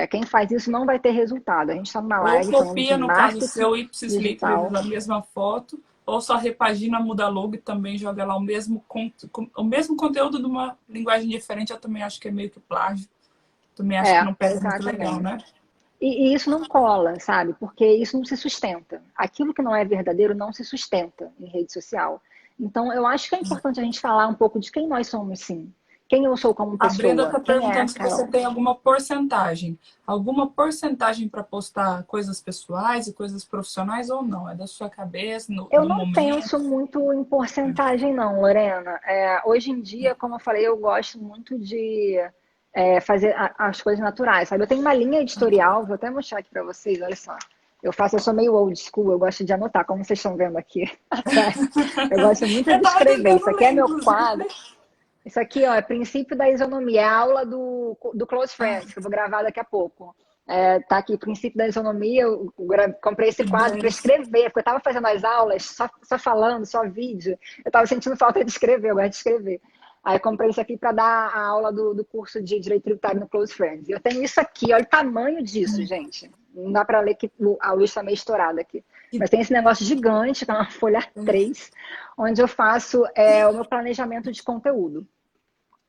Quem faz isso não vai ter resultado. A gente está numa Ou live falando de copia, no caso marketing seu, ipsis literis digital. a mesma foto, ou só repagina, muda a logo e também joga lá o mesmo conteúdo de uma linguagem diferente. Eu também acho que é meio que plágio. Também acho que não pega muito legal, Exatamente. né? E isso não cola, sabe? Porque isso não se sustenta. Aquilo que não é verdadeiro não se sustenta em rede social. Então, eu acho que é importante a gente falar um pouco de quem nós somos, sim. Quem eu sou como A Brenda pessoa. está Quem é a perguntando se você Carol? tem alguma porcentagem para postar coisas pessoais e coisas profissionais ou não? É da sua cabeça, Eu do não momento? penso muito em porcentagem, não, Lorena. Hoje em dia, como eu falei, eu gosto muito de fazer as coisas naturais, sabe? Eu tenho uma linha editorial, vou até mostrar aqui para vocês, olha só. Eu sou meio old school, eu gosto de anotar, como vocês estão vendo aqui atrás. Eu gosto muito Eu de estava escrever. Isso tentando aqui é ler, meu inclusive. quadro. Isso aqui, ó, é princípio da isonomia, é a aula do Close Friends, que eu vou gravar daqui a pouco. Tá aqui, princípio da isonomia, eu comprei esse Que quadro para benção. escrever, porque eu estava fazendo as aulas, só falando, só vídeo, eu estava sentindo falta de escrever, eu gosto de escrever. Aí eu comprei isso aqui para dar a aula do curso de Direito Tributário no Close Friends. E eu tenho isso aqui, olha o tamanho disso, gente. Não dá para ler que a luz está meio estourada aqui. Que Mas tem esse negócio gigante, que é uma folha A3, onde eu faço o meu planejamento de conteúdo.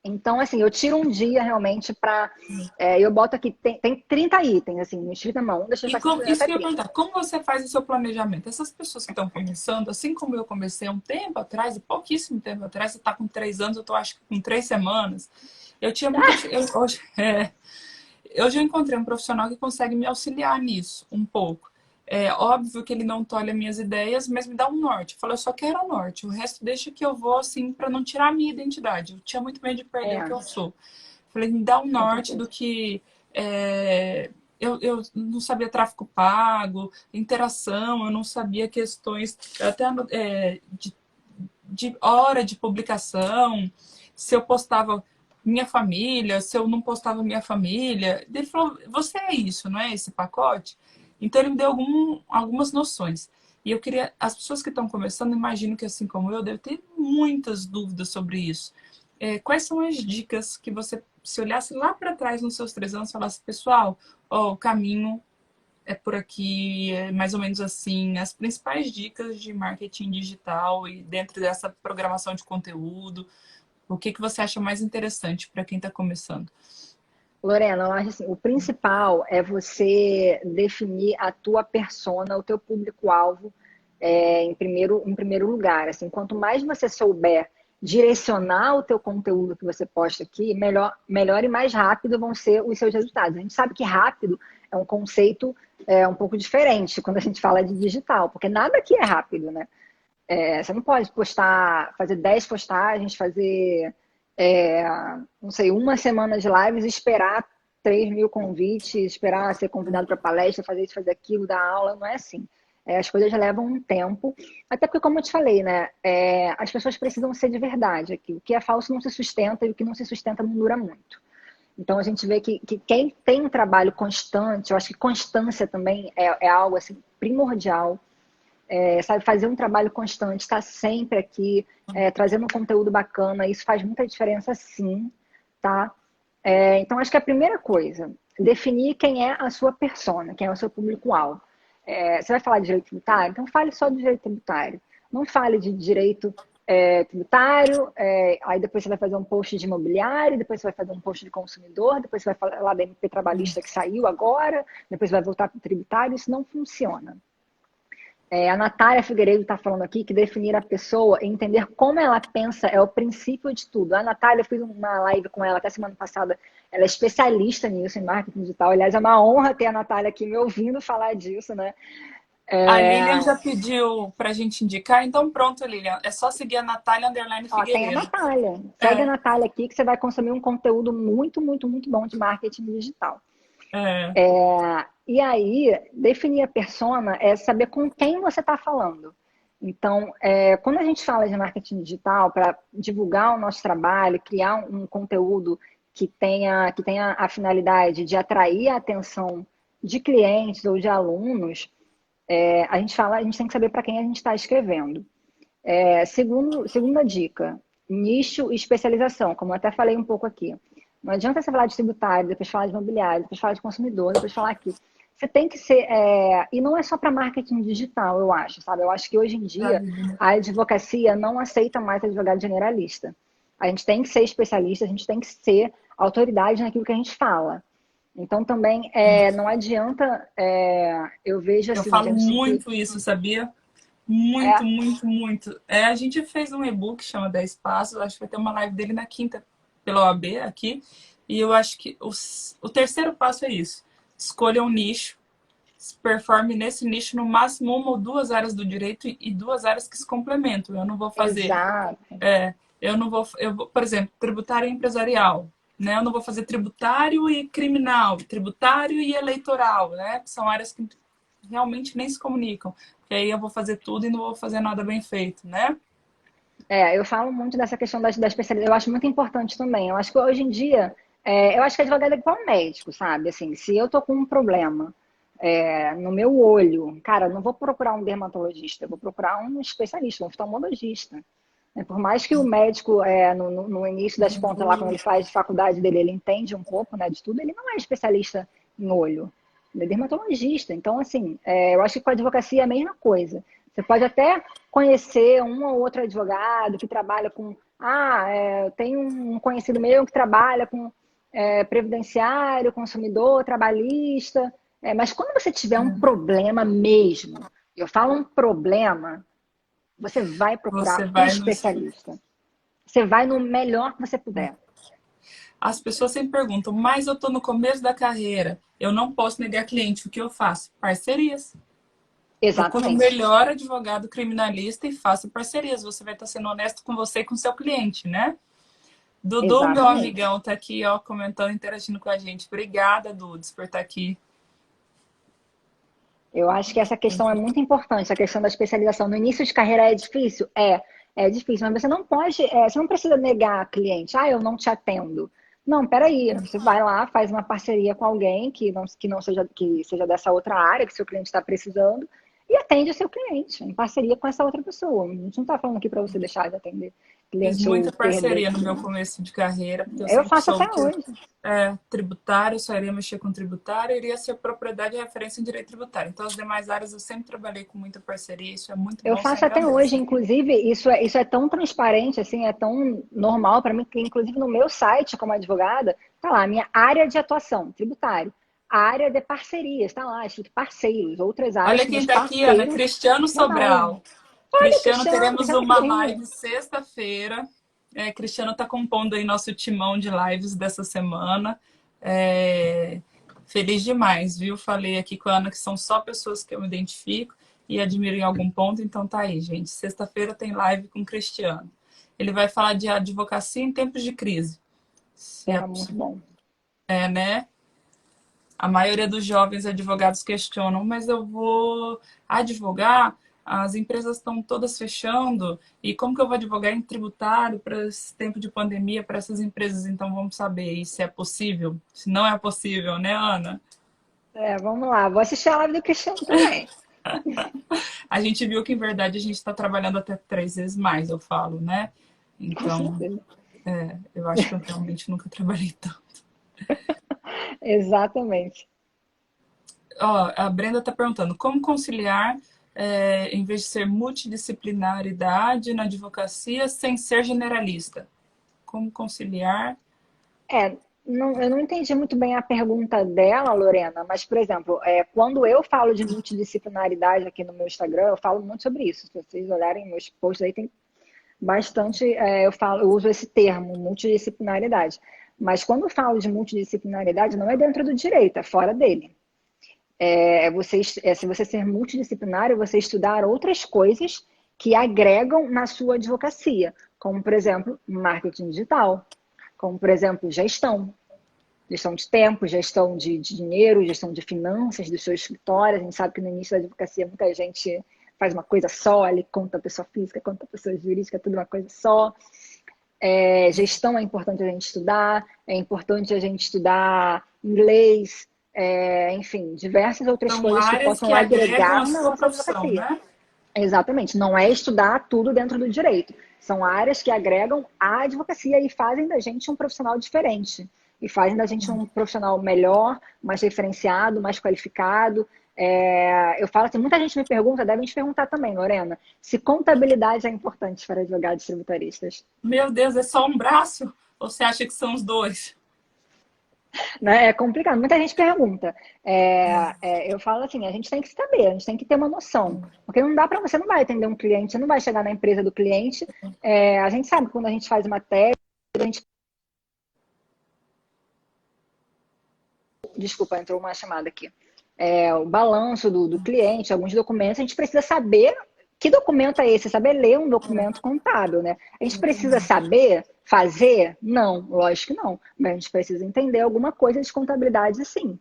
Então, assim, eu tiro um dia realmente para. Eu boto aqui, tem 30 itens, assim, escrito na mão, deixa eu fazer Isso até que eu ia 30. perguntar, como você faz o seu planejamento? Essas pessoas que estão começando, assim como eu comecei há um tempo atrás, pouquíssimo tempo atrás, você está com 3 anos, eu estou acho que com 3 semanas. Eu tinha muita. Eu já encontrei um profissional que consegue me auxiliar nisso um pouco. É óbvio que ele não tolhe minhas ideias, mas me dá um norte. Eu falo, eu só quero o norte, o resto deixa que eu vou assim para não tirar a minha identidade. Eu tinha muito medo de perder o que É, eu sou. Falei, me dá um com norte do certeza. que eu não sabia tráfego pago, interação, eu não sabia questões até de hora de publicação, se eu postava minha família, se eu não postava minha família. Ele falou, você é isso, não é esse pacote? Então ele me deu algumas noções. E eu queria, as pessoas que estão começando, imagino que assim como eu, devem ter muitas dúvidas sobre isso. Quais são as dicas que você, se olhasse lá para trás nos seus 3 anos, falasse, pessoal, ó, o caminho é por aqui, é mais ou menos assim, as principais dicas de marketing digital e dentro dessa programação de conteúdo, o que que você acha mais interessante para quem está começando? Lorena, eu acho assim, o principal é você definir a tua persona, o teu público-alvo, em primeiro lugar. Assim, quanto mais você souber direcionar o teu conteúdo que você posta aqui, melhor e mais rápido vão ser os seus resultados. A gente sabe que rápido é um conceito um pouco diferente quando a gente fala de digital, porque nada aqui é rápido, né? Você não pode postar, fazer 10 postagens, fazer, é, não sei, uma semana de lives e esperar 3.000 convites, esperar ser convidado para palestra, fazer isso, fazer aquilo, dar aula, não é assim. As coisas levam um tempo, até porque, como eu te falei, né, as pessoas precisam ser de verdade aqui. O que é falso não se sustenta e o que não se sustenta não dura muito. Então, a gente vê que quem tem um trabalho constante, eu acho que constância também é algo assim, primordial. Sabe, fazer um trabalho constante, estar sempre aqui, trazendo um conteúdo bacana, isso faz muita diferença sim, tá? Então, acho que a primeira coisa, definir quem é a sua persona, quem é o seu público-alvo. Você vai falar de direito tributário? Então fale só de direito tributário. Não fale de direito tributário, aí depois você vai fazer um post de imobiliário, depois você vai fazer um post de consumidor, depois você vai falar da MP trabalhista que saiu agora, depois vai voltar para o tributário, isso não funciona. A Natália Figueiredo está falando aqui que definir a pessoa e entender como ela pensa é o princípio de tudo. A Natália, eu fiz uma live com ela até semana passada, ela é especialista nisso, em marketing digital. Aliás, é uma honra ter a Natália aqui me ouvindo falar disso, né? A Lilian já pediu para a gente indicar, então pronto, Lilian. É só seguir a Natália Ó, tem a Figueiredo. Natália. Segue a Natália aqui que você vai consumir um conteúdo muito, muito, muito bom de marketing digital. É, E aí, definir a persona é saber com quem você está falando. Então, quando a gente fala de marketing digital, para divulgar o nosso trabalho, criar um conteúdo que tenha a finalidade de atrair a atenção de clientes ou de alunos, a gente tem que saber para quem a gente está escrevendo. Segunda dica, nicho e especialização, como eu até falei um pouco aqui. Não adianta você falar de tributário, depois falar de imobiliário, depois falar de consumidor, depois falar aqui. Você tem que ser. E não é só para marketing digital, eu acho, sabe? Eu acho que hoje em dia a advocacia não aceita mais advogado generalista. A gente tem que ser especialista, a gente tem que ser autoridade naquilo que a gente fala. Então também não adianta, eu vejo eu assim, falo gente que. muito isso, sabia? Muito, muito, muito. A gente fez um e-book, chama 10 Passos, acho que vai ter uma live dele na quinta, pela OAB aqui, e eu acho que o terceiro passo é isso. Escolha um nicho, performe nesse nicho no máximo 1 ou 2 áreas do direito e 2 áreas que se complementam. Eu não vou fazer, Exato. por exemplo, tributário e empresarial, né? Eu não vou fazer tributário e criminal, tributário e eleitoral, né? São áreas que realmente nem se comunicam. Porque aí eu vou fazer tudo e não vou fazer nada bem feito, né? Eu falo muito dessa questão da especialidade, eu acho muito importante também. Eu acho que hoje em dia, eu acho que advogado é igual médico, sabe? Assim, se eu tô com um problema no meu olho, cara, eu não vou procurar um dermatologista, eu vou procurar um especialista, um oftalmologista. Por mais que o médico, no início das contas, lá quando ele faz faculdade dele, ele entende um pouco, né, de tudo, ele não é especialista em olho, ele é dermatologista. Então, assim, eu acho que com a advocacia é a mesma coisa. Você pode até conhecer um ou outro advogado que trabalha com. Tem um conhecido meu que trabalha com previdenciário, consumidor, trabalhista. Mas quando você tiver um problema mesmo, eu falo um problema, você vai Você procurar um vai nos. especialista. Você vai no melhor que você puder. As pessoas sempre perguntam, mas eu estou no começo da carreira, eu não posso negar cliente, o que eu faço? Parcerias. Procure o Exatamente. melhor advogado criminalista e faça parcerias. Você vai estar sendo honesto com você e com seu cliente, né? Dudu, meu Exatamente. amigão, tá aqui, ó, comentando, interagindo com a gente. Obrigada, Dudu, por estar aqui. Eu acho que essa questão é muito importante, a questão da especialização. No início de carreira é difícil? É. é difícil, mas você não pode, você não precisa negar a cliente, eu não te atendo. Não, peraí, você vai lá, faz uma parceria com alguém que não seja, que seja dessa outra área que seu cliente está precisando e atende o seu cliente em parceria com essa outra pessoa. A gente não está falando aqui para você deixar de atender Fiz cliente ou muita perder parceria no meu cliente. começo de carreira, porque eu Eu sempre faço soube até que hoje. tributário, eu só iria mexer com tributário, iria ser propriedade e referência em direito tributário. Então, as demais áreas eu sempre trabalhei com muita parceria, isso é muito Eu bom, só faço até hoje, agradeço. inclusive, isso é tão transparente, assim, é tão normal para mim, que inclusive no meu site, como advogada, tá lá, minha área de atuação, tributário. A área de parcerias, tá lá, escrito parceiros, outras áreas Olha que quem meus está aqui, Ana, parceiros Cristiano trabalham. Sobral. Olha, Cristiano, Cristiano, teremos Cristiano tá uma aqui ainda. live sexta-feira. Cristiano está compondo aí nosso timão de lives dessa semana. Feliz demais, viu? Falei aqui com a Ana que são só pessoas que eu me identifico e admiro em algum ponto, então tá aí, gente. Sexta-feira tem live com o Cristiano. Ele vai falar de advocacia em tempos de crise. Se é Muito possível, bom. né? A maioria dos jovens advogados questionam, mas eu vou advogar? As empresas estão todas fechando, e como que eu vou advogar em tributário para esse tempo de pandemia para essas empresas? Então vamos saber se é possível, se não é possível, né, Ana? Vamos lá, vou assistir a live do Cristiano também. A gente viu que, em verdade, a gente está trabalhando até 3 vezes mais, eu falo, né? Com Então, certeza. eu acho que eu realmente nunca trabalhei tanto. Exatamente. Ó, a Brenda está perguntando como conciliar, em vez de ser multidisciplinaridade na advocacia, sem ser generalista? Como conciliar? É, eu não entendi muito bem a pergunta dela, Lorena, mas, por exemplo, quando eu falo de multidisciplinaridade aqui no meu Instagram, eu falo muito sobre isso. Se vocês olharem meus posts aí, tem bastante, eu uso esse termo, multidisciplinaridade. Mas quando eu falo de multidisciplinaridade, não é dentro do direito, é fora dele. Se você ser multidisciplinário, você estudar outras coisas que agregam na sua advocacia, como, por exemplo, marketing digital, como, por exemplo, gestão de tempo, gestão de dinheiro, gestão de finanças do seu escritório. A gente sabe que no início da advocacia muita gente faz uma coisa só, ali conta a pessoa física, conta a pessoa jurídica, tudo uma coisa só. Gestão é importante a gente estudar, é importante a gente estudar inglês, enfim, diversas outras São coisas que áreas que possam agregam a agregar na sua nossa profissão, advocacia. né? Exatamente, não é estudar tudo dentro do direito. São áreas que agregam a advocacia e fazem da gente um profissional diferente. E fazem da gente um profissional melhor, mais referenciado, mais qualificado. Eu falo assim, muita gente me pergunta, devem te perguntar também, Lorena, se contabilidade é importante para advogados tributaristas. Meu Deus, é só um braço? Ou você acha que são os dois? Né? É complicado. Muita gente pergunta. Eu falo assim, a gente tem que saber, a gente tem que ter uma noção. Porque não dá para você não vai atender um cliente, você não vai chegar na empresa do cliente. A gente sabe que quando a gente faz uma tese, a gente... Desculpa, entrou uma chamada aqui. O balanço do cliente, alguns documentos, a gente precisa saber que documento é esse, saber ler um documento contábil, né? A gente precisa saber fazer? Não, lógico que não. Mas a gente precisa entender alguma coisa de contabilidade, sim.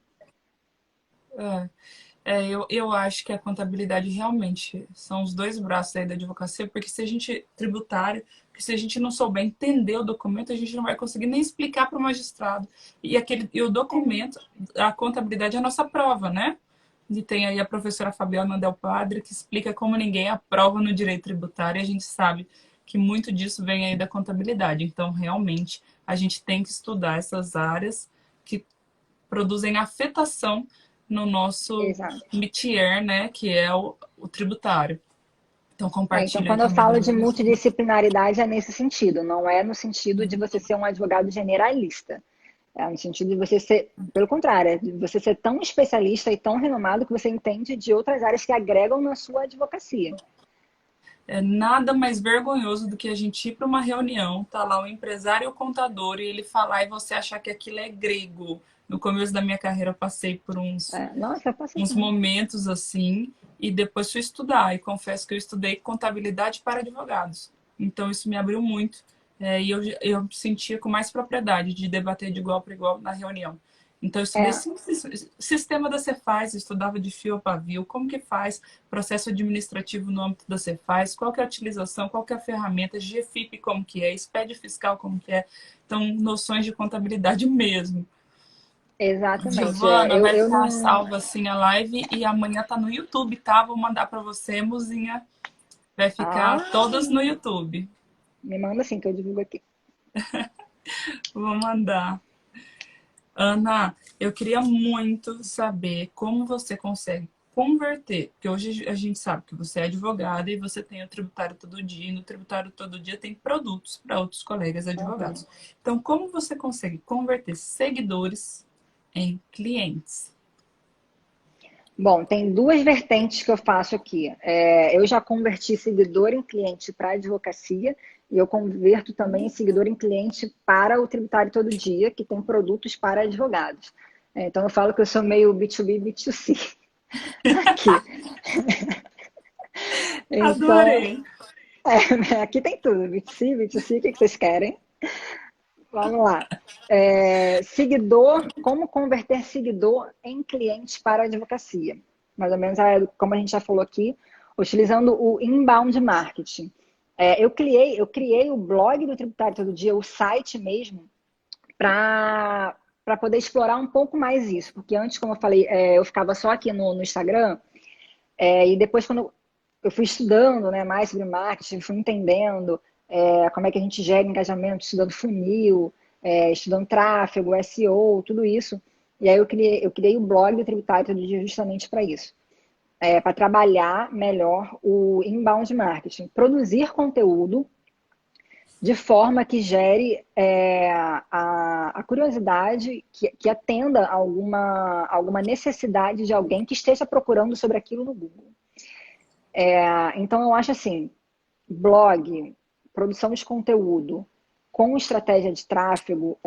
Eu acho que a contabilidade realmente são os dois braços aí da advocacia, porque se a gente tributário, porque se a gente não souber entender o documento, a gente não vai conseguir nem explicar para o magistrado. E o documento, a contabilidade é a nossa prova, né? E tem aí a professora Fabiana Del Padre, que explica como ninguém aprova no direito tributário, e a gente sabe que muito disso vem aí da contabilidade. Então, realmente, a gente tem que estudar essas áreas que produzem afetação no nosso Exato. métier, né, que é o tributário. Então, Então, compartilho aí quando eu também da falo de mesma forma. multidisciplinaridade, é nesse sentido, não é no sentido de você ser um advogado generalista. É no sentido de você ser, pelo contrário, é de você ser tão especialista e tão renomado que você entende de outras áreas que agregam na sua advocacia. É nada mais vergonhoso do que a gente ir para uma reunião, tá lá o empresário e o contador, e ele falar e você achar que aquilo é grego. No começo da minha carreira, eu passei por Nossa, passa uns assim. momentos assim, e depois fui estudar. E confesso que eu estudei contabilidade para advogados. Então, isso me abriu muito. E eu sentia com mais propriedade de debater de igual para igual na reunião. Então, eu estudei É, sistema da Cefaz, estudava de fio a pavio, como que faz processo administrativo no âmbito da Cefaz, qual que é a utilização, qual que é a ferramenta, GFIP como que é, SPED fiscal como que é. Então, noções de contabilidade mesmo. exatamente. Giovana, vai Eu ficar não. salva assim a live e amanhã tá no YouTube, tá? Vou mandar para você, Muzinha. Vai ficar Ah, todas no YouTube. me manda assim que eu divulgo aqui. Vou mandar. Ana, eu queria muito saber como você consegue converter, porque hoje a gente sabe que você é advogada e você tem o tributário todo dia, e no tributário todo dia tem produtos para outros colegas Uhum. advogados. Então, como você consegue converter seguidores em clientes? Bom, tem duas vertentes que eu faço aqui. Eu já converti seguidor em cliente para advocacia e eu converto também seguidor em cliente para o tributário todo dia, que tem produtos para advogados. Então eu falo que eu sou meio B2B, B2C aqui. Então, Adorei. aqui tem tudo, B2C, B2C, o que vocês querem? Vamos lá. Seguidor, como converter seguidor em clientes para a advocacia? Mais ou menos como a gente já falou aqui, utilizando o inbound marketing. Eu criei o blog do Tributário Todo Dia, o site mesmo, para poder explorar um pouco mais isso. Porque antes, como eu falei, eu ficava só aqui no Instagram, e depois, quando eu fui estudando, né, mais sobre marketing, fui entendendo como é que a gente gera engajamento, estudando funil, estudando tráfego, SEO, tudo isso. E aí eu criei o blog do Tributário Todo Dia justamente para isso. Para trabalhar melhor o inbound marketing. Produzir conteúdo de forma que gere a curiosidade, que atenda alguma necessidade de alguém que esteja procurando sobre aquilo no Google. Então, eu acho assim, blog, produção de conteúdo, com estratégia de tráfego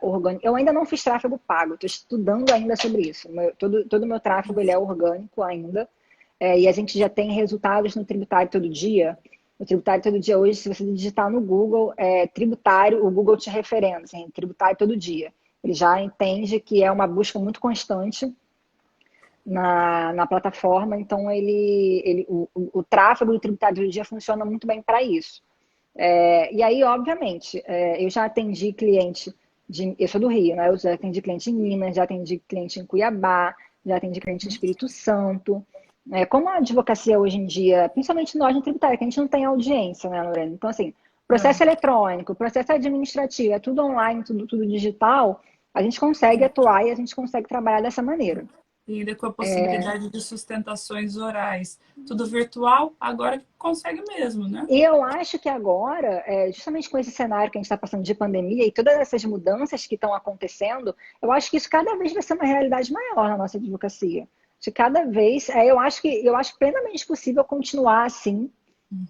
orgânico. Eu ainda não fiz tráfego pago, estou estudando ainda sobre isso. Todo o meu tráfego ele é orgânico ainda, e a gente já tem resultados no Tributário Todo Dia. O Tributário Todo Dia hoje, se você digitar no Google, tributário, o Google te referenda, assim, Tributário Todo Dia. Ele já entende que é uma busca muito constante na plataforma, então o tráfego do Tributário do Dia funciona muito bem para isso. E aí, obviamente, eu já atendi cliente eu sou do Rio, né? Eu já atendi cliente em Minas, já atendi cliente em Cuiabá, já atendi cliente em Espírito Santo. Como a advocacia hoje em dia, principalmente nós no tributário, que a gente não tem audiência, né, Lorena? Então, assim, processo É. eletrônico, processo administrativo, é tudo online, tudo digital, a gente consegue atuar e a gente consegue trabalhar dessa maneira. E ainda com a possibilidade de sustentações orais. Tudo virtual, agora consegue mesmo, né? E eu acho que agora, justamente com esse cenário que a gente está passando de pandemia e todas essas mudanças que estão acontecendo, eu acho que isso cada vez vai ser uma realidade maior na nossa advocacia. De cada vez, eu acho plenamente possível continuar assim,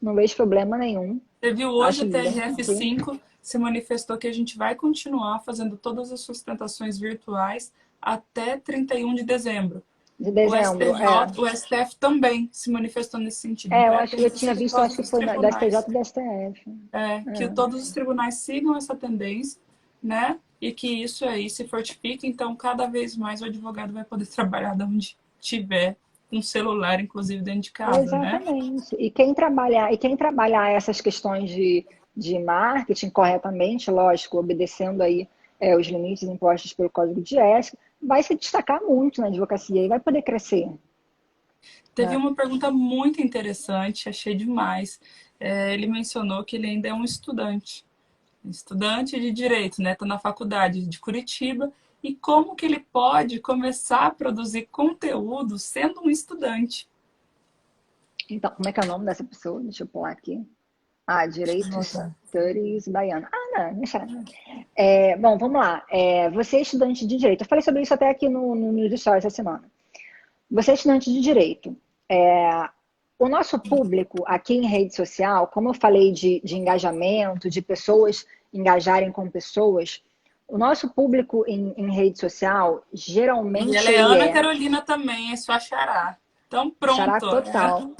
não vejo problema nenhum. Você viu hoje Acho o bem tranquilo. TRF5 se manifestou que a gente vai continuar fazendo todas as sustentações virtuais até 31 de dezembro. De O dezembro, STJ, o STF também se manifestou nesse sentido. eu Então, é a acho que eu tendência tinha de visto, acho todos que os foi da STJ tribunais. e da STF. Que todos os tribunais sigam essa tendência, né? E que isso aí se fortifique. Então, cada vez mais o advogado vai poder trabalhar de onde tiver, com um celular, inclusive dentro de casa, né? Exatamente. E quem trabalhar essas questões de marketing corretamente, lógico, obedecendo aí os limites impostos pelo Código de Ética, vai se destacar muito na advocacia e vai poder crescer, Teve né? uma pergunta muito interessante, achei demais. Ele mencionou que ele ainda é um estudante de direito, né? Está na faculdade de Curitiba. E como que ele pode começar a produzir conteúdo sendo um estudante? Então, como é que é o nome dessa pessoa? Deixa eu pular aqui. Ah, Direito Nossa. Studies Baiano. Ah, não, deixa. Bom, vamos lá. Você é estudante de direito. Eu falei sobre isso até aqui nos stories essa semana. Você é estudante de direito. O nosso público aqui em rede social, como eu falei de engajamento, de pessoas engajarem com pessoas, o nosso público em rede social, E ela geralmente é ele Ana é Carolina também, é sua xará. Então, xará pronto. total.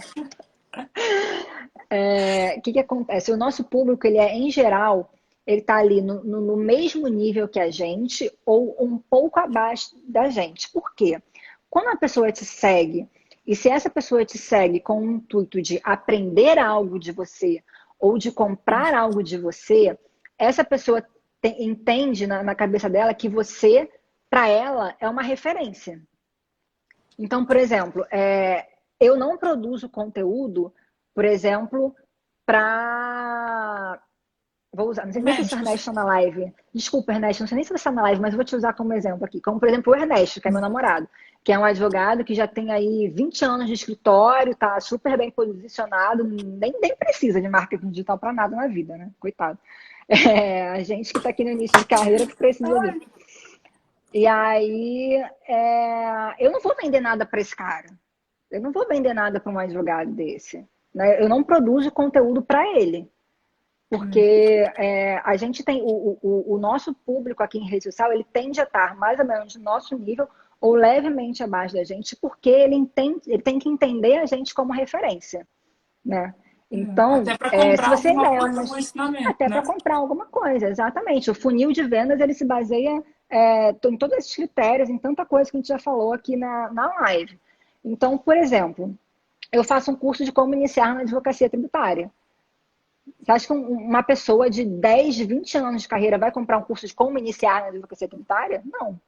O que acontece? O nosso público, ele é, em geral, ele está ali no mesmo nível que a gente ou um pouco abaixo da gente. Por quê? Quando a pessoa te segue, e se essa pessoa te segue com o intuito de aprender algo de você ou de comprar algo de você, essa pessoa entende na cabeça dela que você, para ela, é uma referência. Então, por exemplo, eu não produzo conteúdo, por exemplo, para... Vou usar, não sei nem se o Ernesto Médicos. está na live. Desculpa, Ernesto, não sei nem se você está na live, mas eu vou te usar como exemplo aqui. Como, por exemplo, o Ernesto, que é meu namorado, que é um advogado que já tem aí 20 anos de escritório, tá super bem posicionado, nem precisa de marketing digital para nada na vida, né? Coitado. A gente que está aqui no início de carreira que precisa disso. E aí, eu não vou vender nada para esse cara. Eu não vou vender nada para um advogado desse. Né? Eu não produzo conteúdo para ele. Porque a gente tem o nosso público aqui em rede social, ele tende a estar mais ou menos no nosso nível ou levemente abaixo da gente, porque ele tem que entender a gente como referência, né? Então, Até para se comprar você alguma ainda é coisa, uma... algum ensinamento, Até para né? comprar alguma coisa, exatamente. O funil de vendas, ele se baseia em todos esses critérios, em tanta coisa que a gente já falou aqui na live. Então, por exemplo, eu faço um curso de como iniciar na advocacia tributária. Você acha que uma pessoa de 10, 20 anos de carreira vai comprar um curso de como iniciar na advocacia tributária? Não.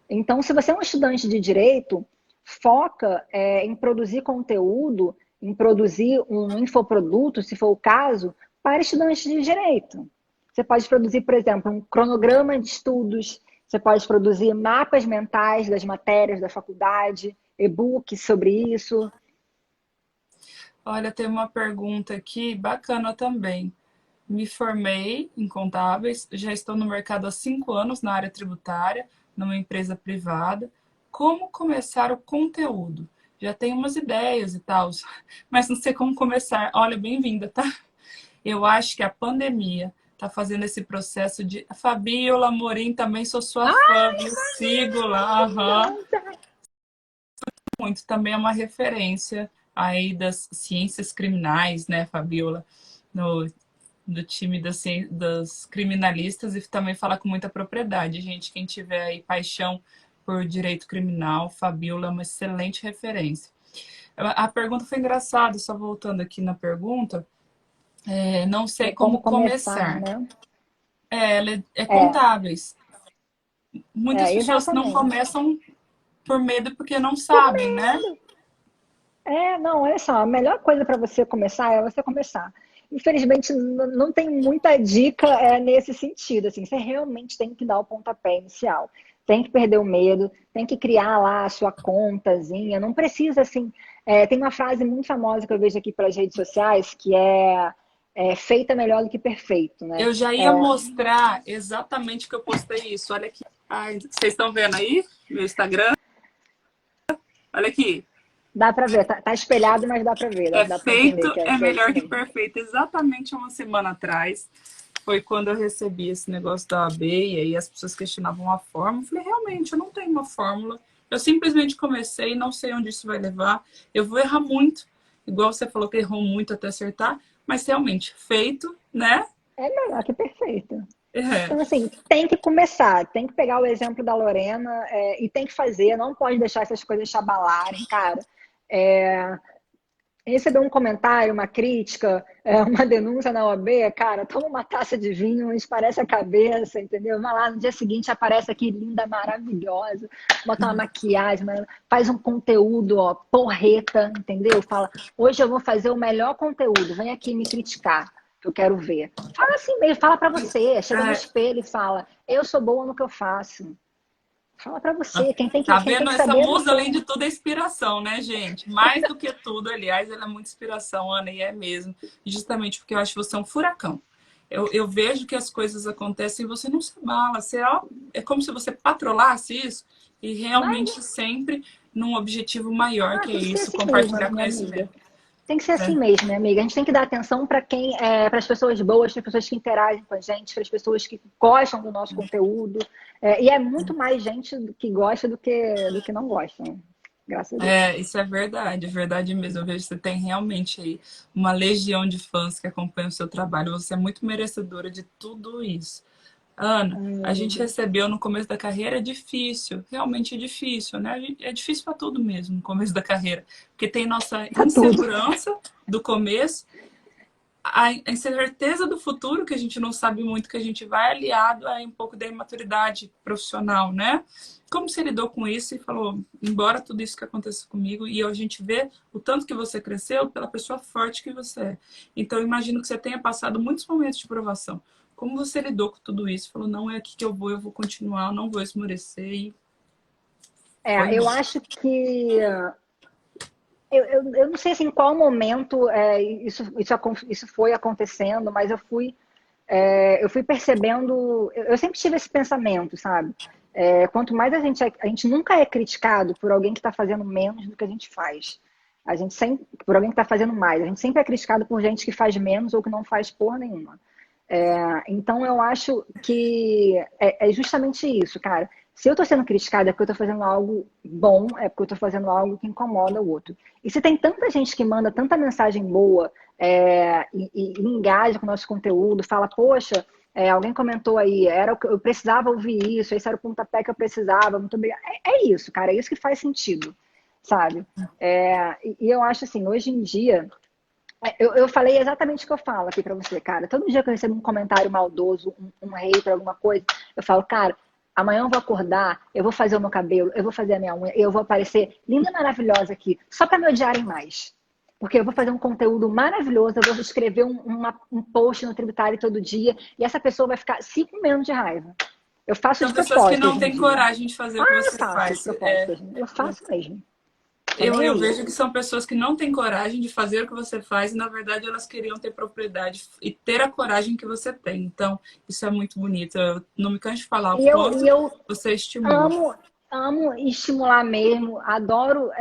Então, se você é um estudante de direito, foca em produzir conteúdo, em produzir um infoproduto, se for o caso, para estudantes de direito. Você pode produzir, por exemplo, um cronograma de estudos, você pode produzir mapas mentais das matérias da faculdade, e-books sobre isso. Olha, tem uma pergunta aqui bacana também. Me formei em contábeis, já estou no mercado há 5 anos na área tributária, numa empresa privada. Como começar o conteúdo? Já tenho umas ideias e tal, mas não sei como começar. Olha, bem-vinda, tá? Eu acho que a pandemia está fazendo esse processo de... Fabiola Amorim, também sou sua fã, viu? Sigo lá, aham. Muito, também é uma referência aí das ciências criminais, né, Fabiola? No, do time das criminalistas e também fala com muita propriedade. Gente, quem tiver aí paixão por direito criminal, Fabiola é uma excelente referência. A pergunta foi engraçada, só voltando aqui na pergunta, não sei Como como começar, começar. né? Ela é contábeis. Muitas pessoas não Exatamente. começam por medo porque não Por sabem, né? medo. Não, olha só, a melhor coisa para você começar é você começar. Infelizmente, não tem muita dica nesse sentido. Assim, você realmente tem que dar o pontapé inicial. Tem que perder o medo, tem que criar lá a sua contazinha. Não precisa, assim. Tem uma frase muito famosa que eu vejo aqui pelas redes sociais que feita melhor do que perfeito, né? Eu já ia mostrar exatamente que eu postei isso. Olha aqui. Ai, vocês estão vendo aí? Meu Instagram? Olha aqui. Dá para ver, tá espelhado, mas dá para ver, É dá para entender feito, é que é isso melhor que mesmo. perfeito. Exatamente uma semana atrás foi quando eu recebi esse negócio da AB e aí as pessoas questionavam a fórmula. Eu falei, realmente, eu não tenho uma fórmula. Eu simplesmente comecei, não sei onde isso vai levar. Eu vou errar muito, igual você falou que errou muito até acertar, mas realmente, feito, né? É melhor que perfeito. É. Então, assim, tem que começar, tem que pegar o exemplo da Lorena e tem que fazer, não pode deixar essas coisas te abalarem, cara. É, receber um comentário, uma crítica, uma denúncia na OAB, cara, toma uma taça de vinho, esparece a cabeça, entendeu? Vai lá, no dia seguinte aparece aqui linda, maravilhosa, bota uma maquiagem, faz um conteúdo, ó, porreta, entendeu? Fala, hoje eu vou fazer o melhor conteúdo, vem aqui me criticar, que eu quero ver. Fala assim mesmo, fala pra você, chega no É, espelho e fala, eu sou boa no que eu faço. Fala pra você, tá quem tem vendo? que Essa saber é musa, além você. de tudo, é inspiração, né, gente? Mais do que tudo, aliás, ela é muita inspiração, Ana, e é mesmo. Justamente porque eu acho que você é um furacão. Eu vejo que as coisas acontecem e você não se abala. Você, ó, é como se você patrolasse isso e realmente sempre num objetivo maior, que é Tem que ser isso, assim mesmo, compartilhar minha amiga. conhecimento. Tem que ser assim Né? mesmo, minha amiga. A gente tem que dar atenção para para as pessoas boas, para as pessoas que interagem com a gente, para as pessoas que gostam do nosso conteúdo. E é muito mais gente que gosta do que não gosta. Né? graças a Deus. É, isso é verdade mesmo. Eu vejo que você tem realmente aí uma legião de fãs que acompanham o seu trabalho. Você é muito merecedora de tudo isso. Ana, Ai, a meu gente Deus. recebeu no começo da carreira, é difícil, realmente é difícil, né? É difícil para tudo mesmo no começo da carreira, porque tem nossa Pra tudo. insegurança do começo, a incerteza do futuro, que a gente não sabe muito, que a gente vai aliado a um pouco da imaturidade profissional, né? Como você lidou com isso e falou, embora tudo isso que aconteceu comigo, e a gente vê o tanto que você cresceu pela pessoa forte que você é. Então, eu imagino que você tenha passado muitos momentos de provação. Como você lidou com tudo isso? Falou, não é aqui que eu vou continuar, não vou esmorecer, e foi Eu embora. acho que eu não sei assim, em qual momento isso foi acontecendo, mas eu fui percebendo, eu sempre tive esse pensamento, sabe? Quanto mais a gente nunca é criticado por alguém que está fazendo menos do que a gente faz. A gente sempre, por alguém que está fazendo mais. A gente sempre é criticado por gente que faz menos ou que não faz porra nenhuma. Então eu acho que é justamente isso, cara. Se eu estou sendo criticada é porque eu estou fazendo algo bom, é porque eu estou fazendo algo que incomoda o outro. E se tem tanta gente que manda tanta mensagem boa e engaja com o nosso conteúdo, fala, poxa, alguém comentou aí, eu precisava ouvir isso, esse era o pontapé que eu precisava, muito obrigada. É isso, cara, é isso que faz sentido, sabe? E eu acho assim, hoje em dia, eu falei exatamente o que eu falo aqui pra você, cara. Todo dia que eu recebo um comentário maldoso, um hater, alguma coisa, eu falo, cara, amanhã eu vou acordar, eu vou fazer o meu cabelo, eu vou fazer a minha unha, e eu vou aparecer linda e maravilhosa aqui, só pra me odiarem mais. Porque eu vou fazer um conteúdo maravilhoso, eu vou escrever um post no Tributário todo dia, e essa pessoa vai ficar 5 minutos de raiva. Eu faço São de pessoas que propósito não hoje em têm dia. coragem de fazer o que Eu você faço de faz. propósito hoje em dia. Eu faço mesmo. Tô nem Eu aí. vejo que são pessoas que não têm coragem de fazer o que você faz e, na verdade, elas queriam ter propriedade e ter a coragem que você tem. Então, isso é muito bonito. Eu não me canso de falar o E quanto eu você estimula. amo, amo estimular mesmo, adoro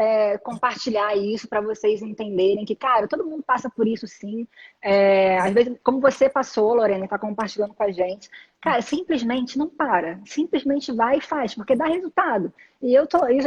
compartilhar isso para vocês entenderem que, cara, todo mundo passa por isso sim. Às vezes, como você passou, Lorena, está compartilhando com a gente, cara, simplesmente não para, simplesmente vai e faz, porque dá resultado. E eu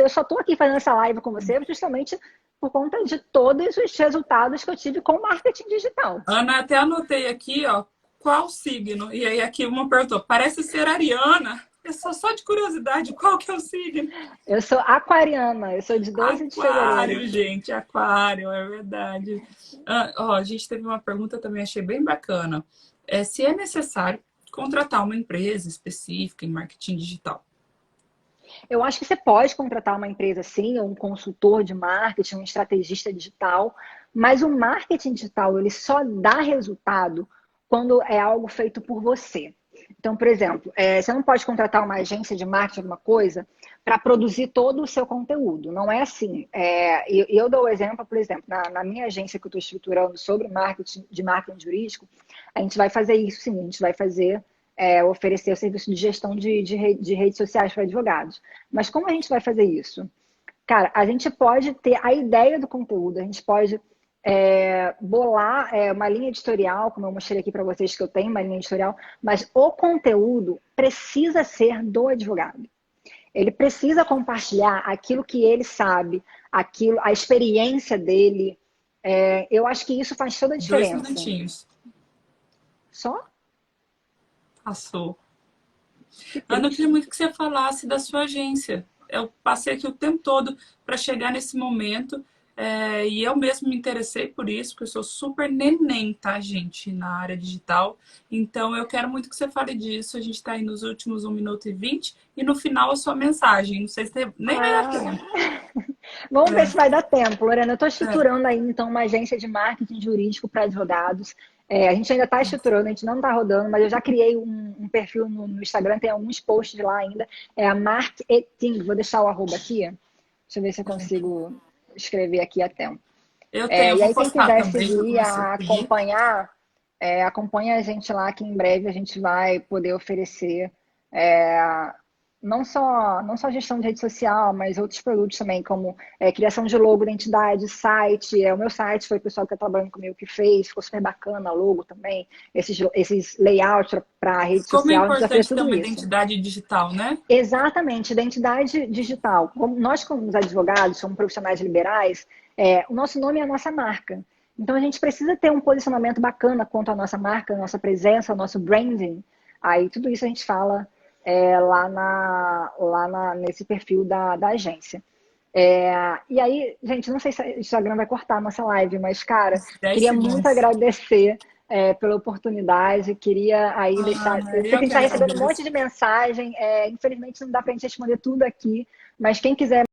só tô aqui fazendo essa live com você justamente por conta de todos os resultados que eu tive com o marketing digital. Ana, até anotei aqui, ó, qual signo? E aí aqui uma perguntou, parece ser Ariana. Eu só de curiosidade, qual que é o signo? Eu sou aquariana, eu sou de 12 de fevereiro. Aquário, gente, aquário, é verdade. Ah, ó, a gente teve uma pergunta também, achei bem bacana. Se é necessário contratar uma empresa específica em marketing digital. Eu acho que você pode contratar uma empresa sim, ou um consultor de marketing, um estrategista digital, mas o marketing digital ele só dá resultado quando é algo feito por você. Então, por exemplo, você não pode contratar uma agência de marketing, alguma coisa, para produzir todo o seu conteúdo. Não é assim. Eu dou o exemplo, por exemplo, na minha agência que eu estou estruturando sobre marketing, de marketing jurídico, a gente vai fazer isso sim, a gente vai fazer oferecer o serviço de gestão de redes sociais para advogados. Mas como a gente vai fazer isso? Cara, a gente pode ter a ideia do conteúdo, a gente pode bolar uma linha editorial, como eu mostrei aqui para vocês que eu tenho uma linha editorial, mas o conteúdo precisa ser do advogado. Ele precisa compartilhar aquilo que ele sabe, a experiência dele. Eu acho que isso faz toda a diferença.2 minutinhos. Só? Passou. Que Ana, eu queria triste. muito que você falasse da sua agência. Eu passei aqui o tempo todo para chegar nesse momento. E eu mesmo me interessei por isso, porque eu sou super neném, tá, gente, na área digital. Então, eu quero muito que você fale disso. A gente está aí nos últimos 1 minuto e 20 e no final a sua mensagem. Não sei se nem vai dar Ah, tempo. vamos ver se vai dar tempo, Lorena. Eu estou É, estruturando aí, então, uma agência de marketing jurídico para advogados. A gente ainda está estruturando, a gente não está rodando, mas eu já criei um perfil no Instagram, tem alguns posts lá ainda. É a Marketing, vou deixar o arroba aqui. Deixa eu ver se eu consigo escrever aqui a tempo. eu E vou aí, quem postar quiser também para seguir, começar a seguir. acompanha a gente lá, que em breve a gente vai poder oferecer. é, não só gestão de rede social, mas outros produtos também, como criação de logo, identidade, site. O meu site foi o pessoal que está trabalhando comigo que fez, ficou super bacana, logo também, esses layouts para rede Como é social, a gente já fez importante ter tudo uma isso. identidade digital, né? Exatamente, identidade digital. Nós, como advogados, somos profissionais liberais, o nosso nome é a nossa marca. Então, a gente precisa ter um posicionamento bacana quanto à nossa marca, à nossa presença, ao nosso branding. Aí, tudo isso a gente fala nesse perfil da agência. E aí, gente, não sei se o Instagram vai cortar a nossa live, mas, cara, 10 queria muito segundos. agradecer pela oportunidade, queria aí deixar. Ana, Eu sei eu que a gente que está recebendo um monte agradeço. de mensagem, infelizmente não dá para a gente responder tudo aqui, mas quem quiser